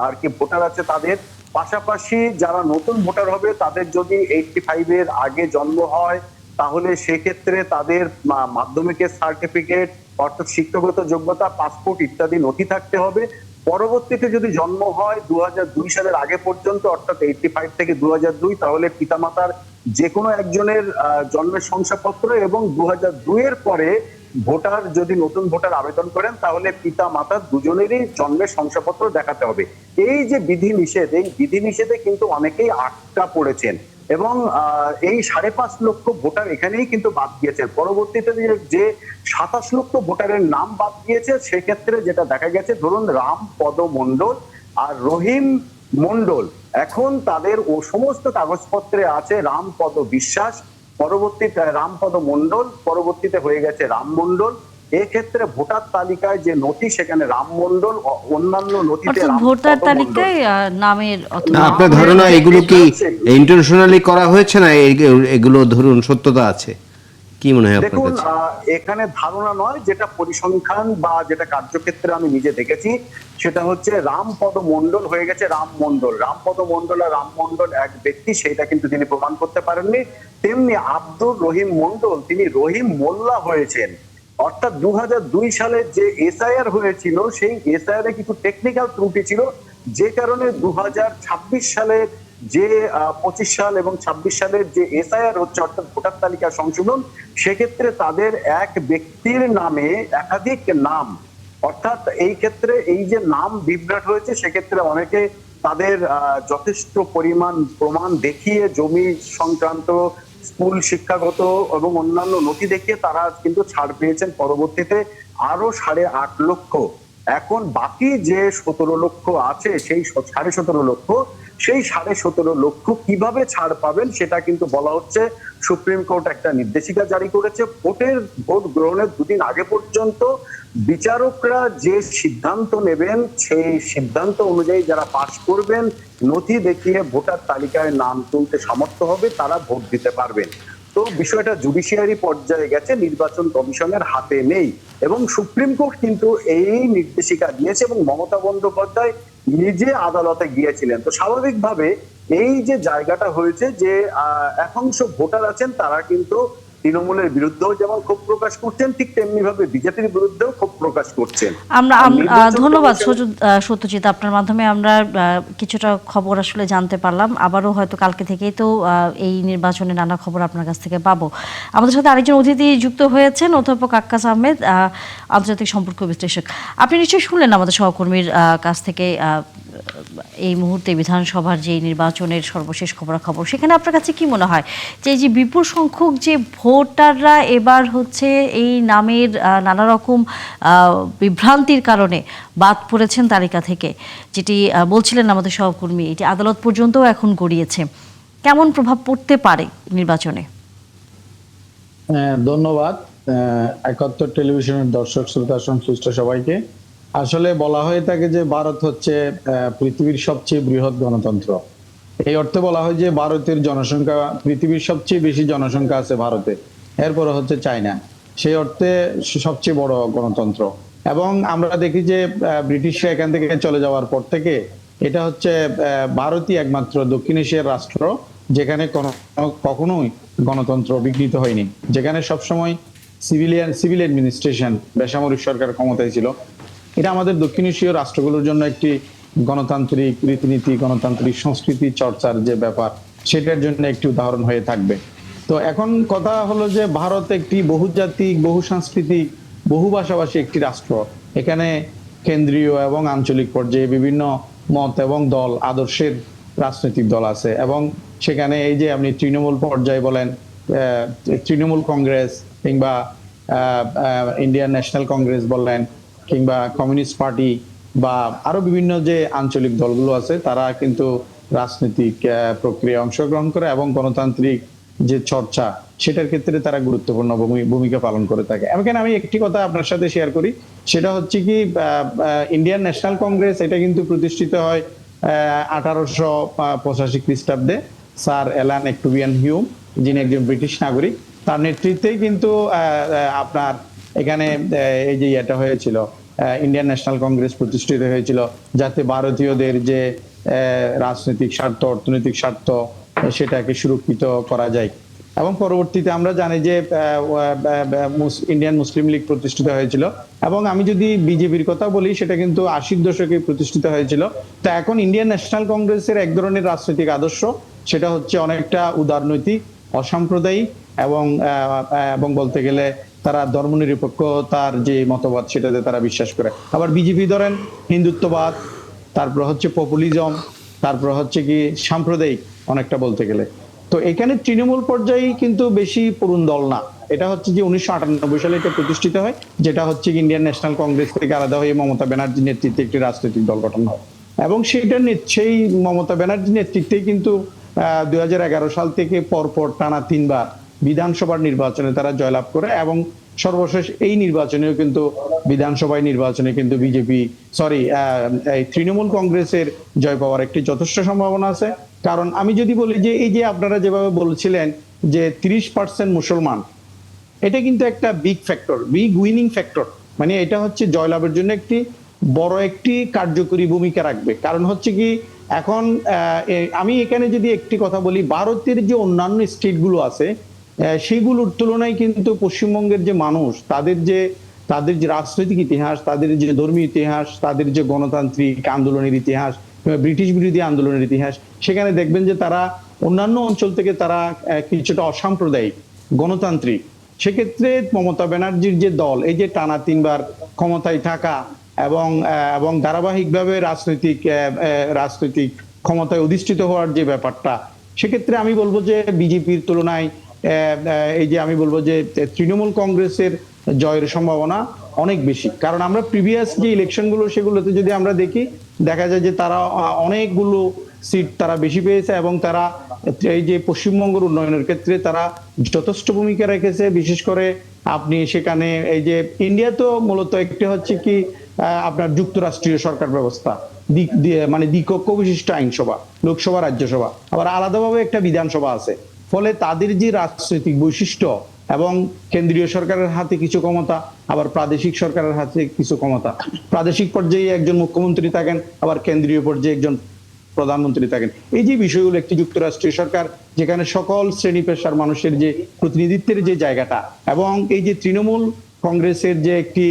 আর কি ভোটার আছে তাদের। পাশাপাশি যারা নতুন ভোটার হবে, তাদের যদি 85 এর আগে জন্ম হয়, তাহলে সেক্ষেত্রে তাদের মাধ্যমিকের সার্টিফিকেট, অর্থাৎ শিক্ষাগত যোগ্যতা, পাসপোর্ট ইত্যাদি নথি থাকতে হবে। পরবর্তীতে যদি জন্ম হয় 2002 সালের আগে পর্যন্ত, অর্থাৎ 85 থেকে 2002, তাহলে পিতামাতার যে কোনো একজনের জন্মের শংসাপত্র, এবং 2002 এর পরে ভোটার যদি নতুন ভোটার আবেদন করেন, তাহলে পিতা মাতার দুজনেরই জন্মের শংসাপত্র দেখাতে হবে। এই যে বিধিনিষেধ, এই বিধিনিষেধে কিন্তু অনেকেই আটকা পড়েছেন, এবং এই 5.5 লক্ষ ভোটার এখানেই কিন্তু বাদ গিয়েছে। পরবর্তীতে যে 27 লক্ষ ভোটারের নাম বাদ গিয়েছে, সেক্ষেত্রে যেটা দেখা গেছে, ধরুন রামপদ মণ্ডল আর রহিম মণ্ডল, এখন তাদের ও সমস্ত কাগজপত্রে আছে রামপদ বিশ্বাস, পরবর্তীতে রামপদ মণ্ডল, পরবর্তীতে হয়ে গেছে রাম মণ্ডল। এক্ষেত্রে ভোটার তালিকায় যে নথি, সেখানে রাম মণ্ডল, অন্যান্য নথিতে ভোটার তালিকায় নামের না, আপনার ধারণা এগুলো কি ইন্টারন্যাশনালি করা হয়েছে, না এগুলো ধরুন সত্যতা আছে? কি মনে হয় আপনার দেখুন, কাছে? এখানে ধারণা নয়, যেটা পরিসংখ্যান বা যেটা কার্যক্ষেত্রে আমি নিজে দেখেছি, সেটা হচ্ছে রামপদ মণ্ডল হয়ে গেছে রাম মণ্ডল। রামপদ মণ্ডল আর রাম মণ্ডল এক ব্যক্তি, সেটা কিন্তু তিনি প্রমাণ করতে পারেননি। তেমনি আব্দুর রহিম মণ্ডল, তিনি রহিম মোল্লা হয়েছেন। অর্থাৎ 2002 সালে যে এসআইআর হয়েছিল, সেই এসআইআর এ কিছু টেকনিক্যাল ত্রুটি ছিল, যে কারণে 2026 সালের যে 25 সাল এবং 26 সালের যে এসআইআর হচ্ছে, অর্থাৎ ভোটার তালিকা সংশোধন, সেক্ষেত্রে তাদের এক ব্যক্তির নামে একাধিক নাম, অর্থাৎ এই ক্ষেত্রে এই যে নাম বিভ্রাট হয়েছে, সেক্ষেত্রে অনেকে তাদের যথেষ্ট পরিমাণ প্রমাণ দেখিয়ে, জমি সংক্রান্ত, স্কুল শিক্ষাগত এবং অন্যান্য নথি দেখিয়ে তারা কিন্তু ছাড় পেয়েছেন। পরবর্তীতে আরো 8.5 লক্ষ, এখন বাকি যে 17 লক্ষ আছে, সেই 17.5 লক্ষ, সেই 17.5 লক্ষ কিভাবে ছাড় পাবেন সেটা কিন্তু বলা হচ্ছে। সুপ্রিম কোর্ট একটা নির্দেশিকা জারি করেছে। ভোট গ্রহণের দুদিন আগে পর্যন্ত বিচারকরা যে সিদ্ধান্ত নেবেন সেই সিদ্ধান্ত অনুযায়ী যারা পাশ করবেন, নথি দেখিয়ে ভোটার তালিকায় নাম তুলতে সামর্থ্য হবে, তারা ভোট দিতে পারবেন। তো বিষয়টা জুডিশিয়ারি পর্যায়ে গেছে, নির্বাচন কমিশনের হাতে নেই। এবং সুপ্রিম কোর্ট কিন্তু এই নির্দেশিকা দিয়েছে এবং মমতা বন্দ্যোপাধ্যায় নিজে আদালতে গিয়েছিলেন। তো স্বাভাবিকভাবে এই যে জায়গাটা হয়েছে যে একাংশ ভোটার আছেন তারা কিন্তু তৃণমূলের বিরুদ্ধেও যেমন ক্ষোভ প্রকাশ করছেন, ঠিক তেমনি ভাবে বিজেপির বিরুদ্ধেও ক্ষোভ প্রকাশ করছেন। আমরা আর নির্বাচন ধন্যবাদ কমিশন- সত্যজিৎ, আপনার মাধ্যমে আমরা কিছুটা খবর আসলে জানতে পারলাম। আবারও হয়তো কালকে থেকেই তো এই নির্বাচনে নানা খবর আপনার কাছ থেকে পাবো। আমাদের সাথে আরেকজন অতিথি যুক্ত হয়েছেন, অধ্যাপক আক্কাস আহমেদ, আন্তর্জাতিক সম্পর্ক বিশ্লেষক। আপনি নিশ্চয়ই শুনলেন আমাদের সহকর্মীর কাছ থেকে এই মুহূর্তে বিধানসভার যে নির্বাচনের সর্বশেষ খবরাখবর, সেখানে আপনার কাছে কি মনে হয় যে এই যে বিপুল সংখ্যক যে ভোটাররা এবার হচ্ছে এই নামের নানা রকম বিভ্রান্তির কারণে বাদ পড়েছেন তালিকা থেকে, যেটি বলছিলেন আমাদের সহকর্মী, এটি আদালত পর্যন্তও এখন গড়িয়েছে, কেমন প্রভাব পড়তে পারে নির্বাচনে? ধন্যবাদ 71 টেলিভিশনের দর্শক শ্রোতা সংশ্লিষ্ট সবাইকে। আসলে বলা হয়ে থাকে যে ভারত হচ্ছে পৃথিবীর সবচেয়ে বৃহৎ গণতন্ত্র। এই অর্থে বলা হয় যে ভারতের জনসংখ্যা, পৃথিবীর সবচেয়ে বেশি জনসংখ্যা আছে ভারতে, এরপরে হচ্ছে চায়না, সেই অর্থে সবচেয়ে বড় গণতন্ত্র। এবং আমরা দেখি যে ব্রিটিশরা এখান থেকে চলে যাওয়ার পর থেকে এটা হচ্ছে ভারতই একমাত্র দক্ষিণ এশিয়ার রাষ্ট্র যেখানে কখনোই গণতন্ত্র বিঘ্নিত হয়নি, যেখানে সবসময় সিভিল অ্যাডমিনিস্ট্রেশন, বেসামরিক সরকার ক্ষমতায় ছিল। এটা আমাদের দক্ষিণ এশীয় রাষ্ট্রগুলোর জন্য একটি গণতান্ত্রিক রীতিনীতি, গণতান্ত্রিক সংস্কৃতি চর্চার যে ব্যাপার, সেটার জন্য একটি উদাহরণ হয়ে থাকবে। তো এখন কথা হলো যে ভারত একটি বহুজাতিক, বহুসাংস্কৃতিক, বহু ভাষাভাষী একটি রাষ্ট্র। এখানে কেন্দ্রীয় এবং আঞ্চলিক পর্যায়ে বিভিন্ন মত এবং দল, আদর্শের রাজনৈতিক দল আছে। এবং সেখানে এই যে আপনি তৃণমূল পর্যায়ে বলেন, তৃণমূল কংগ্রেস কিংবা ইন্ডিয়ান ন্যাশনাল কংগ্রেস বললেন, কিংবা কমিউনিস্ট পার্টি বা আরো বিভিন্ন যে আঞ্চলিক দলগুলো আছে, তারা কিন্তু রাজনৈতিক প্রক্রিয়ায় অংশগ্রহণ করে এবং গণতান্ত্রিক যে চর্চা সেটার ক্ষেত্রে তারা গুরুত্বপূর্ণ ভূমিকা পালন করে থাকে। এখানে আমি একটি কথা আপনার সাথে শেয়ার করি, সেটা হচ্ছে কি ইন্ডিয়ান ন্যাশনাল কংগ্রেস এটা কিন্তু প্রতিষ্ঠিত হয় 1885 খ্রিস্টাব্দে স্যার অ্যালান অ্যাক্টুভিয়ান হিউম, যিনি একজন ব্রিটিশ নাগরিক, তার নেতৃত্বেই কিন্তু আপনার এখানে এই যে এটা হয়েছিল, ইন্ডিয়ান ন্যাশনাল কংগ্রেস প্রতিষ্ঠিত হয়েছিল, যাতে ভারতীয়দের যে রাজনৈতিক স্বার্থ, অর্থনৈতিক স্বার্থ সেটাকে সুরক্ষিত করা যায়। এবং পরবর্তীতে আমরা জানি যে ইন্ডিয়ান মুসলিম লীগ প্রতিষ্ঠিত হয়েছিল। এবং আমি যদি বিজেপির কথা বলি, সেটা কিন্তু 80 দশকে প্রতিষ্ঠিত হয়েছিল। তো এখন ইন্ডিয়ান ন্যাশনাল কংগ্রেসের এক ধরনের রাজনৈতিক আদর্শ, সেটা হচ্ছে অনেকটা উদারনৈতিক, অসাম্প্রদায়িক এবং বলতে গেলে তারা ধর্মনিরপেক্ষতার যে মতবাদ সেটাতে তারা বিশ্বাস করে। আবার বিজেপি ধরেন হিন্দুত্ববাদ, তারপর হচ্ছে পপুলিজম, তারপর হচ্ছে কি সাম্প্রদায়িক অনেকটা বলতে গেলে। তো এখানে তৃণমূল পর্যায়ে কিন্তু বেশি পুরন দল না। এটা হচ্ছে যে 1998 সালে এটা প্রতিষ্ঠিত হয়, যেটা হচ্ছে ইন্ডিয়ান ন্যাশনাল কংগ্রেস থেকে আলাদা হয়ে মমতা ব্যানার্জির নেতৃত্বে একটি রাজনৈতিক দল গঠন হয়। এবং সেই মমতা ব্যানার্জির নেতৃত্বেই কিন্তু 2011 সাল থেকে পরপর টানা 3 বার বিধানসভার নির্বাচনে তারা জয়লাভ করে। এবং সর্বশেষ এই নির্বাচনেও কিন্তু বিধানসভায় নির্বাচনে কিন্তু তৃণমূল কংগ্রেসের জয় পাওয়ার একটি যথেষ্ট সম্ভাবনা আছে। কারণ আমি যদি বলি যে এই যে আপনারা যেভাবে বলছিলেন যে 30% মুসলমান, এটা কিন্তু একটা বিগ উইনিং ফ্যাক্টর। মানে এটা হচ্ছে জয়লাভের জন্য একটি বড় একটি কার্যকরী ভূমিকা রাখবে। কারণ হচ্ছে কি এখন আমি এখানে যদি একটি কথা বলি, ভারতের যে অন্যান্য স্টেটগুলো আছে সেগুলোর তুলনায় কিন্তু পশ্চিমবঙ্গের যে মানুষ, তাদের যে রাজনৈতিক ইতিহাস, তাদের যে ধর্মীয় ইতিহাস, তাদের যে গণতান্ত্রিক আন্দোলনের ইতিহাস, ব্রিটিশ বিরোধী আন্দোলনের ইতিহাস, সেখানে দেখবেন যে তারা অন্যান্য অঞ্চল থেকে তারা কিছুটা অসাম্প্রদায়িক, গণতান্ত্রিক। সেক্ষেত্রে মমতা ব্যানার্জির যে দল, এই যে টানা 3 বার ক্ষমতায় থাকা এবং ধারাবাহিকভাবে রাজনৈতিক ক্ষমতায় অধিষ্ঠিত হওয়ার যে ব্যাপারটা, সেক্ষেত্রে আমি বলবো যে বিজেপির তুলনায় এই যে আমি বলবো যে তৃণমূল কংগ্রেসের জয়ের সম্ভাবনা অনেক বেশি। কারণ আমরা প্রিভিয়াস যে ইলেকশন গুলো সেগুলোতে যদি আমরা দেখি, দেখা যায় যে তারা অনেকগুলো সিট তারা বেশি পেয়েছে এবং তারা এই যে পশ্চিমবঙ্গের উন্নয়নের ক্ষেত্রে তারা যথেষ্ট ভূমিকা রেখেছে। বিশেষ করে আপনি সেখানে এই যে ইন্ডিয়া তো মূলত একটি হচ্ছে কি আপনার যুক্তরাষ্ট্রীয় সরকার ব্যবস্থা, মানে দ্বিকক্ষ বিশিষ্ট আইনসভা, লোকসভা, রাজ্যসভা, আবার আলাদাভাবে একটা বিধানসভা আছে। ফলে তাদের যে রাজনৈতিক বৈশিষ্ট্য এবং কেন্দ্রীয় সরকারের হাতে কিছু ক্ষমতা, আবার প্রাদেশিক সরকারের হাতে কিছু ক্ষমতা, প্রাদেশিক পর্যায়ে একজন মুখ্যমন্ত্রী থাকেন, আবার কেন্দ্রীয় পর্যায়ে একজন প্রধানমন্ত্রী থাকেন। এই যে বিষয়গুলো, একটি যুক্তরাষ্ট্রীয় সরকার যেখানে সকল শ্রেণী পেশার মানুষের যে প্রতিনিধিত্বের যে জায়গাটা, এবং এই যে তৃণমূল কংগ্রেসের যে একটি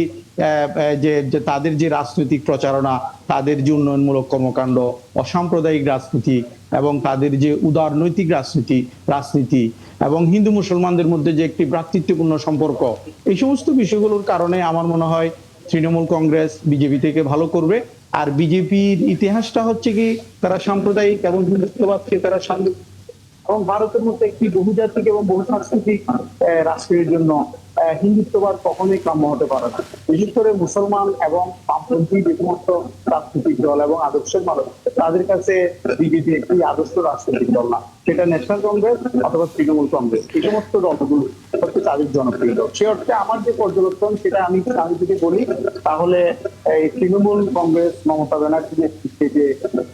যে তাদের যে রাজনৈতিক প্রচারণা, তাদের যে উন্নয়নমূলক কর্মকাণ্ড, অসাম্প্রদায়িক রাজনীতি এবং তাদের যে উদারনৈতিক রাজনীতি এবং হিন্দু মুসলমানদের মধ্যে যে একটি ভ্রাতৃত্বপূর্ণ সম্পর্ক, এই সমস্ত বিষয়গুলোর কারণে আমার মনে হয় তৃণমূল কংগ্রেস বিজেপি থেকে ভালো করবে। আর বিজেপির ইতিহাসটা হচ্ছে কি, তারা সাম্প্রদায়িক এবং হিন্দুত্ববাদকে তারা এবং ভারতের মতো একটি বহুজাতিক এবং বহুসাংস্কৃতিক রাষ্ট্রের জন্য হিন্দুত্ববাদ কখনোই কাম্য হতে পারে না। বিশেষ করে মুসলমান এবং বামপন্থী যে সমস্ত রাজনৈতিক দল এবং আদর্শের মানুষ, তাদের কাছে বিজেপি একটি আদর্শ রাজনৈতিক দল না, সেটা ন্যাশনাল কংগ্রেস অথবা তৃণমূল কংগ্রেস, এই সমস্ত দলগুলো হচ্ছে তাদের জনপ্রিয় দল। সে অর্থে আমার যে পর্যবেক্ষণ, সেটা আমি যদি বলি তাহলে এই তৃণমূল কংগ্রেস, মমতা ব্যানার্জির যে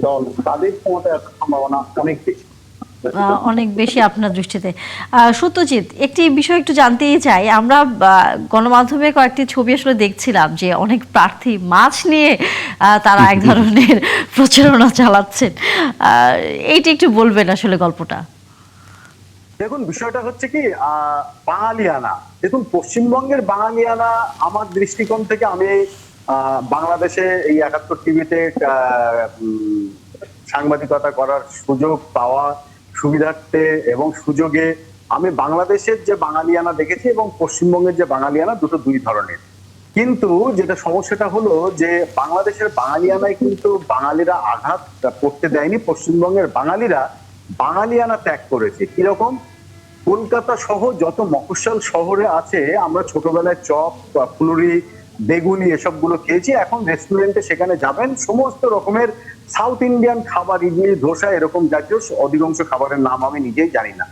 দল, তাদের ক্ষমতার সম্ভাবনা অনেক বেশি। অনেক বেশি আপনার দৃষ্টিতে। সত্যজিৎ, একটি বিষয় একটু জানতেই চাই, আমরা গণমাধ্যমে কয়েকটি ছবি আসলে দেখছিলাম যে অনেক প্রার্থী মাছ নিয়ে তারা এক ধরনের প্রচারণা চালাচ্ছেন, এইটা একটু বলবেন আসলে গল্পটা। দেখুন, বিষয়টা হচ্ছে কি, বাঙালিয়ানা, দেখুন পশ্চিমবঙ্গের বাঙালিয়ানা আমার দৃষ্টিকোণ থেকে, আমি বাংলাদেশে এই ৭১ টিভিতে সাংবাদিকতা করার সুযোগ পাওয়া সুবিধার্থে এবং সুযোগে আমি বাংলাদেশের যে বাঙালিয়ানা দেখেছি এবং পশ্চিমবঙ্গের যে বাঙালিয়ানা, দুই ধরনের। কিন্তু যেটা সমস্যাটা হলো যে বাংলাদেশের বাঙালিয়ানায় কিন্তু বাঙালিরা আঘাত করতে দেয়নি, পশ্চিমবঙ্গের বাঙালিরা বাঙালিয়ানা ত্যাগ করেছে। কিরকম? কলকাতা সহ যত মফস্বল শহরে আছে, আমরা ছোটবেলায় চপ, ফুলুরি, বেগুনি এসবগুলো খেয়েছি। এখন রেস্টুরেন্টে সেখানে যাবেন, সমস্ত রকমের সাউথ ইন্ডিয়ান খাবার, ইডলি, ধোসা, এরকম জাতীয় অধিকাংশ খাবারের নাম আমি নিজেই জানি না।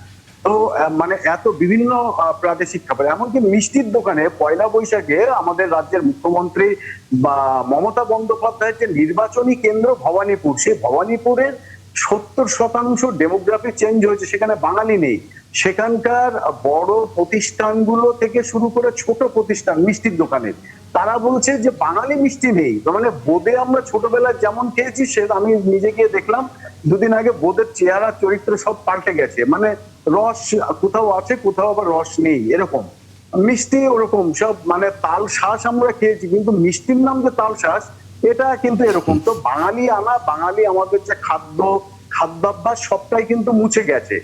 তো মানে এত বিভিন্ন প্রাদেশিক খাবার, এমনকি মিষ্টির দোকানে পয়লা বৈশাখে আমাদের রাজ্যের মুখ্যমন্ত্রী বা মমতা বন্দ্যোপাধ্যায়ের যে নির্বাচনী কেন্দ্র ভবানীপুর, সেই ভবানীপুরের ৭০% ডেমোগ্রাফি চেঞ্জ হয়েছে, সেখানে বাঙালি নেই। সেখানকার বড় প্রতিষ্ঠানগুলো থেকে শুরু করে ছোট প্রতিষ্ঠান মিষ্টির দোকানের, তারা বলছে যে বাঙালি মিষ্টি নেই। মানে বোঁদে আমরা ছোটবেলায় যেমন খেয়েছি, সে আমি নিজে গিয়ে দেখলাম দুদিন আগে, বোঁদের চেহারা চরিত্র সব পাল্টে গেছে। মানে রস কোথাও আছে, কোথাও আবার রস নেই, এরকম। মিষ্টি ওরকম সব, মানে তাল শাঁস আমরা খেয়েছি, কিন্তু মিষ্টির নাম যে তাল শাঁস, এটা কিন্তু এরকম। তো বাঙালি আনা, বাঙালি আমাদের যে খাদ্যাভ্যাস সবটাই কিন্তু মুছে গেছে।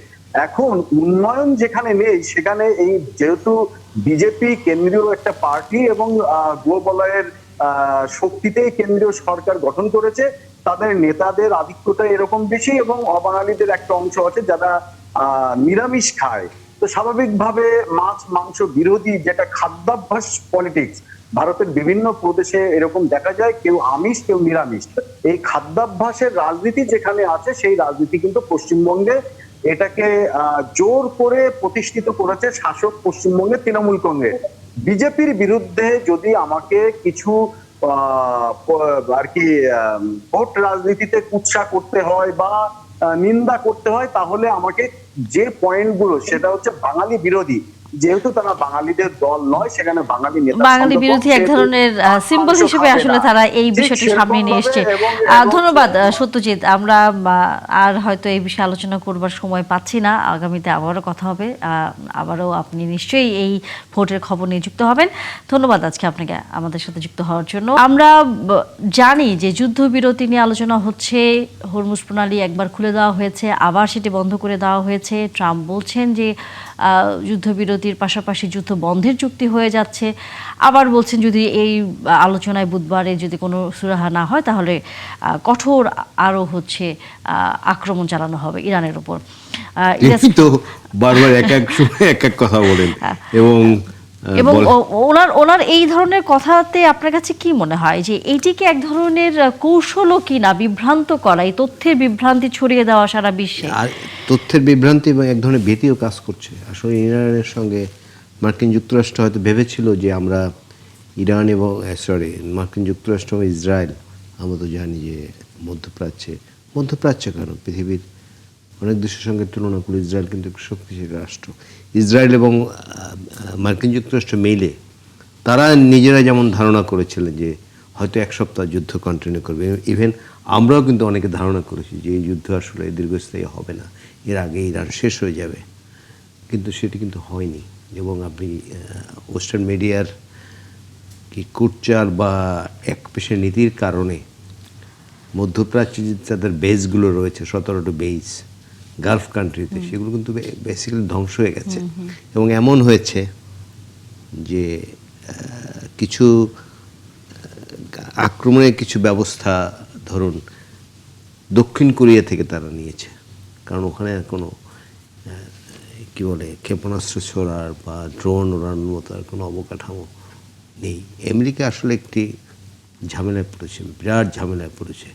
এখন উন্নয়ন যেখানে নেই, সেখানে এই যেহেতু বিজেপি কেন্দ্রীয় একটা পার্টি এবং গোবলয়ের শক্তিতেই কেন্দ্রীয় সরকার গঠন করেছে, তাদের নেতাদের আধিক্যতা এরকম বেশি এবং অবাঙালিদের একটা অংশ আছে যারা নিরামিষ খায়। তো স্বাভাবিকভাবে মাছ মাংস বিরোধী যেটা খাদ্যাভ্যাস পলিটিক্স, ভারতের বিভিন্ন প্রদেশে এরকম দেখা যায়, কেউ আমিষ কেউ নিরামিষ। এই খাদ্যাভ্যাসের রাজনীতি যেখানে আছে, সেই রাজনীতি কিন্তু পশ্চিমবঙ্গে এটাকে জোর করে প্রতিষ্ঠিত করেছে শাসক পশ্চিমবঙ্গের তৃণমূল কংগ্রেস। বিজেপির বিরুদ্ধে যদি আমাকে কিছু আর কি ভোট রাজনীতিতে কুৎসা করতে হয় বা নিন্দা করতে হয়, তাহলে আমাকে যে পয়েন্টগুলো, সেটা হচ্ছে বাঙালি বিরোধী। যেহেতু তারা বাঙালিদের দল নয়, সেখানে বাঙালি নেতা, বাঙালি বিরোধী এক ধরনের সিম্বল হিসেবে আসলে তারা এই বিষয়টি সামনে নিয়ে এসছে। ধন্যবাদ সত্যজিৎ। আমরা আর হয়তো এই বিষয়ে আলোচনা করবার সময় পাচ্ছি না, আগামীতে আবারও কথা হবে, আবারও আপনি নিশ্চয়ই এই ভোটের খবর নিয়ে যুক্ত হবেন। ধন্যবাদ আজকে আপনাকে আমাদের সাথে যুক্ত হওয়ার জন্য। আমরা জানি যে যুদ্ধবিরতি নিয়ে আলোচনা হচ্ছে, হরমুজ প্রণালী একবার খুলে দেওয়া হয়েছে, আবার সেটি বন্ধ করে দেওয়া হয়েছে। ট্রাম্প বলছেন যে যুদ্ধবিরতির পাশাপাশি যুদ্ধ বন্ধের চুক্তি হয়ে যাচ্ছে, আবার বলছেন যদি এই আলোচনায় বুধবারে যদি কোনো সুরাহা না হয়, তাহলে কঠোর আরও আক্রমণ চালানো হবে ইরানের উপর। তো বারবার এক এক সময় এক এক কথা বলেন এবং এবং ওনার ওনার এই ধরনের কথাতে আপনার কাছে কি মনে হয় যে এইটি কি এক ধরনের কৌশলও কিনা বিভ্রান্ত করা, এই তথ্যের বিভ্রান্তি ছড়িয়ে দেওয়া সারা বিশ্বে? আর তথ্যের বিভ্রান্তি এবং এক ধরনের ভীতিও কাজ করছে। আসলে ইরানের সঙ্গে মার্কিন যুক্তরাষ্ট্র হয়তো ভেবেছিল যে আমরা ইরান এবং মার্কিন যুক্তরাষ্ট্র এবং ইসরায়েল, আমরা তো জানি যে মধ্যপ্রাচ্যে কেন পৃথিবীর অনেক দেশের সঙ্গে তুলনা করে ইসরায়েল কিন্তু একটু শক্তিশালী রাষ্ট্র। ইসরায়েল এবং মার্কিন যুক্তরাষ্ট্র মিলে তারা নিজেরা যেমন ধারণা করেছিলেন যে হয়তো এক সপ্তাহ যুদ্ধ কন্টিনিউ করবে, ইভেন আমরাও কিন্তু অনেকে ধারণা করেছি যে এই যুদ্ধ আসলে দীর্ঘস্থায়ী হবে না, এর আগে ইরান শেষ হয়ে যাবে, কিন্তু সেটি কিন্তু হয়নি। এবং আপনি ওয়েস্টার্ন মিডিয়ার কি কুটচাল বা একপেশে নীতির কারণে মধ্যপ্রাচ্যে যে তাদের বেসগুলো রয়েছে, 17টা বেস গালফ কান্ট্রিতে, সেগুলো কিন্তু বেসিক্যালি ধ্বংস হয়ে গেছে। এবং এমন হয়েছে যে কিছু আক্রমণের কিছু ব্যবস্থা ধরুন দক্ষিণ কোরিয়া থেকে তারা নিয়েছে, কারণ ওখানে আর কোনো কী বলে ক্ষেপণাস্ত্র ছোড়ার বা ড্রোন ওড়ানোর মতো আর কোনো অবকাঠামো নেই। আমেরিকা আসলে একটি ঝামেলায় পড়েছে, বিরাট ঝামেলায় পড়েছে।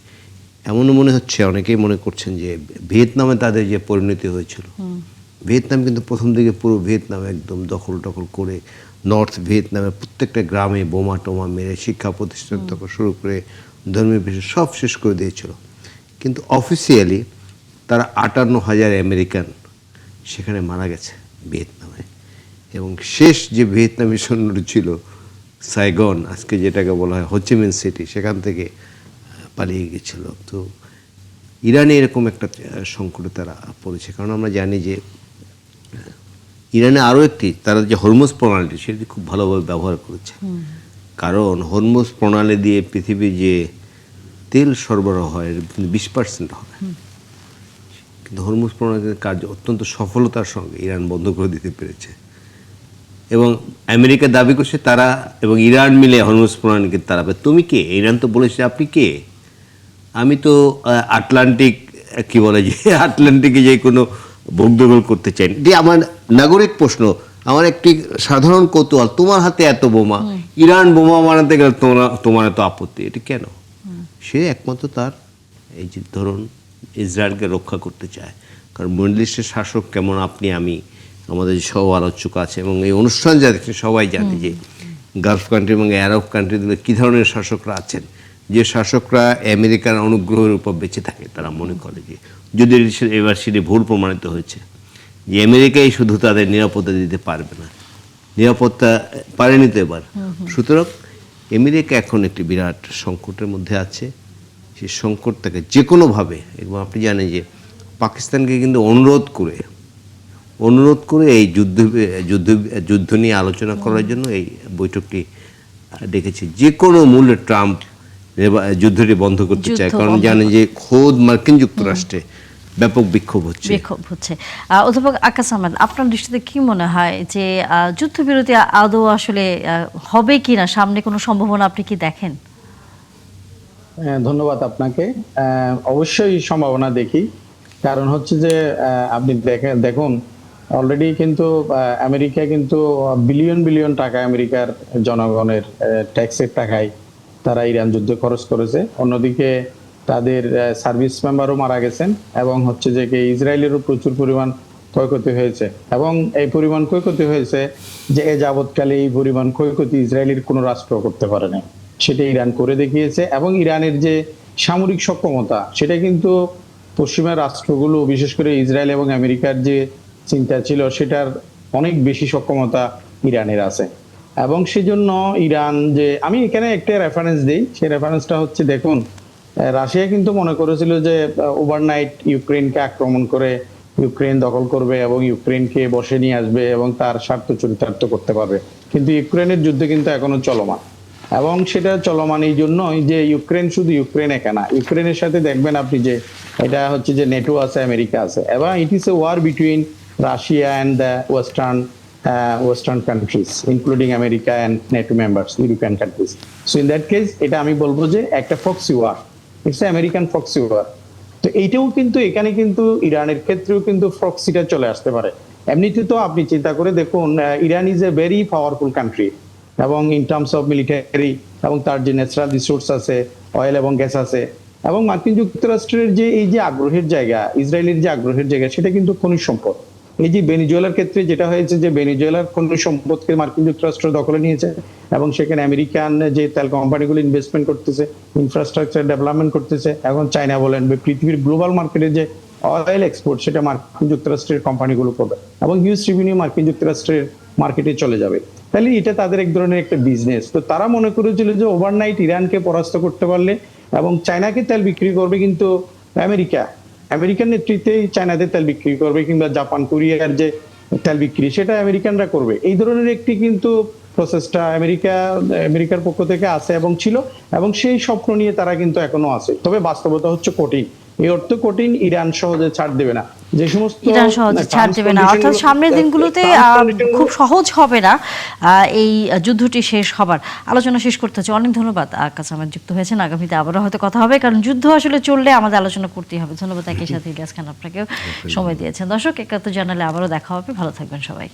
এমনও মনে হচ্ছে, অনেকেই মনে করছেন যে ভিয়েতনামে তাদের যে পরিণতি হয়েছিল, ভিয়েতনাম কিন্তু প্রথম দিকে পুরো ভিয়েতনাম একদম দখল করে নর্থ ভিয়েতনামের প্রত্যেকটা গ্রামে বোমা টোমা মেরে শিক্ষা প্রতিষ্ঠান থেকে শুরু করে ধর্মীয় বিষয় সব শেষ করে দিয়েছিল। কিন্তু অফিসিয়ালি তারা 58,000 আমেরিকান সেখানে মারা গেছে ভিয়েতনামে। এবং শেষ যে ভিয়েতনামি সৈন্যটি ছিল সাইগন, আজকে যেটাকে বলা হয় হোচিমিন সিটি, সেখান থেকে পালিয়ে গেছিল। তো ইরানে এরকম একটা সংকটে তারা পড়েছে, কারণ আমরা জানি যে ইরানে আরও একটি তারা যে হরমুজ প্রণালী সেটি খুব ভালোভাবে ব্যবহার করেছে। কারণ হরমুজ প্রণালী দিয়ে পৃথিবীর যে তেল সরবরাহ হয় 20% হয়, কিন্তু হরমুজ প্রণালীর কার্য অত্যন্ত সফলতার সঙ্গে ইরান বন্ধ করে দিতে পেরেছে। এবং আমেরিকা দাবি করছে তারা এবং ইরান মিলে হরমুজ প্রণালীকে তাড়াবে। তুমি কে? ইরান তো বলেছে আপনি কে? আমি তো আটলান্টিক কি বলে যে আটলান্টিকে যে কোনো ভোগদখল করতে চাই। যে আমার নাগরিক প্রশ্ন, আমার একটি সাধারণ কৌতূহল, তোমার হাতে এত বোমা, ইরান বোমা বানাতে গেলে তোমার এত আপত্তি, এটা কেন? সে একমাত্র তার এই যে ধরুন ইসরায়েলকে রক্ষা করতে চায়। কারণ মিডল ইস্টের শাসক কেমন আপনি আমি আমাদের সব আলোচক আছে এবং এই অনুষ্ঠান যা দেখছেন সবাই জানে যে গালফ কান্ট্রি এবং আরব কান্ট্রিগুলো কী ধরনের শাসকরা আছেন, যে শাসকরা আমেরিকার অনুগ্রহের উপর বেঁচে থাকে। তারা মনে করে যে যদি এবার সেটি ভুল প্রমাণিত হয়েছে যে আমেরিকাই শুধু তাদের নিরাপত্তা দিতে পারবে না, নিরাপত্তা পারেনি তো এবার। সুতরাং আমেরিকা এখন একটি বিরাট সংকটের মধ্যে আছে। সেই সংকটটাকে যে কোনোভাবে, এবং আপনি জানেন যে পাকিস্তানকে কিন্তু অনুরোধ করে এই যুদ্ধ নিয়ে আলোচনা করার জন্য এই বৈঠকটি ডেকেছে। যে কোনো মূল্যে ট্রাম্প যুদ্ধটি বন্ধ করতে চায়, কারণ জানেন যে খোদ মার্কিন যুক্তরাষ্ট্রে ব্যাপক বিক্ষোভ হচ্ছে। অধ্যাপক আকাশ আহমেদ, আপনার দৃষ্টিতে কি মনে হয় যে যুদ্ধবিরতি আদৌ আসলে হবে কিনা, সামনে কোনো সম্ভাবনা আপনি কি দেখেন? ধন্যবাদ আপনাকে। অবশ্যই সম্ভাবনা দেখি, কারণ হচ্ছে যে আপনি দেখুন অলরেডি কিন্তু আমেরিকা কিন্তু বিলিয়ন টাকা আমেরিকার জনগণের ট্যাক্সের টাকায় তারা ইরান যুদ্ধে খরচ করেছে। অন্যদিকে তাদের সার্ভিস মেম্বারও মারা গেছেন এবং হচ্ছে যে ইসরায়েলেরও প্রচুর পরিমাণ ক্ষয়ক্ষতি হয়েছে। এবং এই পরিমাণ ক্ষয়ক্ষতি হয়েছে যে যাবৎকালে এই পরিমাণ ক্ষয়ক্ষতি ইসরায়েলের কোনো রাষ্ট্র করতে পারে না, সেটা ইরান করে দেখিয়েছে। এবং ইরানের যে সামরিক সক্ষমতা সেটা কিন্তু পশ্চিমা রাষ্ট্রগুলো, বিশেষ করে ইসরায়েল এবং আমেরিকার যে চিন্তা ছিল সেটার অনেক বেশি সক্ষমতা ইরানের আছে। এবং সেজন্য ইরান যে, আমি এখানে একটা রেফারেন্স দিই, সেই রেফারেন্সটা হচ্ছে দেখুন রাশিয়া কিন্তু মনে করেছিল যে ওভারনাইট ইউক্রেনকে আক্রমণ করে ইউক্রেন দখল করবে এবং ইউক্রেনকে বসে নিয়ে আসবে এবং তার স্বার্থ চরিতার্থ করতে পারবে। কিন্তু ইউক্রেনের যুদ্ধ কিন্তু এখনো চলমান, এবং সেটা চলমান এই জন্যই যে ইউক্রেন শুধু ইউক্রেন একা না, ইউক্রেনের সাথে দেখবেন আপনি যে এটা হচ্ছে যে নেটো আছে, আমেরিকা আছে, এবং it is a war between Russia and the western countries including America and NATO members, European countries. So in that case এটা আমি বলবো যে একটা foxy war, it's American foxy war. তো এইটাও কিন্তু এখানে কিন্তু ইরানের ক্ষেত্রেও কিন্তু ফক্সিটা চলে আসতে পারে, এমনিতে তো আপনি চিন্তা করে দেখুন, Iran is a very powerful country, এবং ইন টার্মস অফ মিলিটারি, এবং তার যে ন্যাচারাল রিসোর্স আছে, অয়েল এবং গ্যাস আছে, এবং মার্কিন যুক্তরাষ্ট্রের যে এই যে আগ্রহের জায়গা, ইসরায়েলের যে আগ্রহের জায়গা, সেটা কিন্তু খনিজ সম্পদ। এই যে ভেনিজুয়েলার ক্ষেত্রে যেটা হয়েছে, যে ভেনিজুয়েলার খনিজ সম্পদকে মার্কিন যুক্তরাষ্ট্র দখলে নিয়েছে, এবং সেখানে আমেরিকান যে তেল কোম্পানিগুলো ইনভেস্টমেন্ট করতেছে, ইনফ্রাস্ট্রাকচার ডেভেলপমেন্ট করতেছে, এখন চায়না বলেন বা পৃথিবীর গ্লোবাল মার্কেটে যে অয়েল এক্সপোর্ট, সেটা মার্কিন যুক্তরাষ্ট্রের কোম্পানিগুলো করবে, এবং হিউজ রেভিনিউ মার্কিন যুক্তরাষ্ট্রের মার্কেটে চলে যাবে। তাহলে এটা তাদের এক ধরনের একটা বিজনেস। তো তারা মনে করেছিল যে ওভারনাইট ইরানকে পরাস্ত করতে পারলে, এবং চায়নাকে তেল বিক্রি করবে, কিন্তু আমেরিকান নেতৃত্বে চায়নাতে তেল বিক্রি করবে, কিংবা জাপান কোরিয়ার যে তেল বিক্রি, সেটা আমেরিকানরা করবে। এই ধরনের একটি কিন্তু প্রসেসটা আমেরিকার পক্ষ থেকে আছে এবং ছিল, এবং সেই স্বপ্ন নিয়ে তারা কিন্তু এখনো আছে। তবে বাস্তবতা হচ্ছে কঠিন। এই অর্থ কঠিন, ইরান সহজে ছাড় দেবে না। যে সমস্ত ইরান সহজে ছাড় দেবে না, অর্থাৎ সামনের দিনগুলোতে খুব সহজ হবে না এই যুদ্ধটি শেষ হবার। আলোচনা শেষ করতে হচ্ছে। অনেক ধন্যবাদ আকাশ আহমেদ যুক্ত হয়েছেন। আগামীতে আবারও হয়তো কথা হবে, কারণ যুদ্ধ আসলে চললে আমাদের আলোচনা করতেই হবে। ধন্যবাদ একই সাথে ইলিয়াস খান, আপনাকেও সময় দিয়েছেন। দর্শক, ৭১ জানালে আবারও দেখা হবে। ভালো থাকবেন সবাই।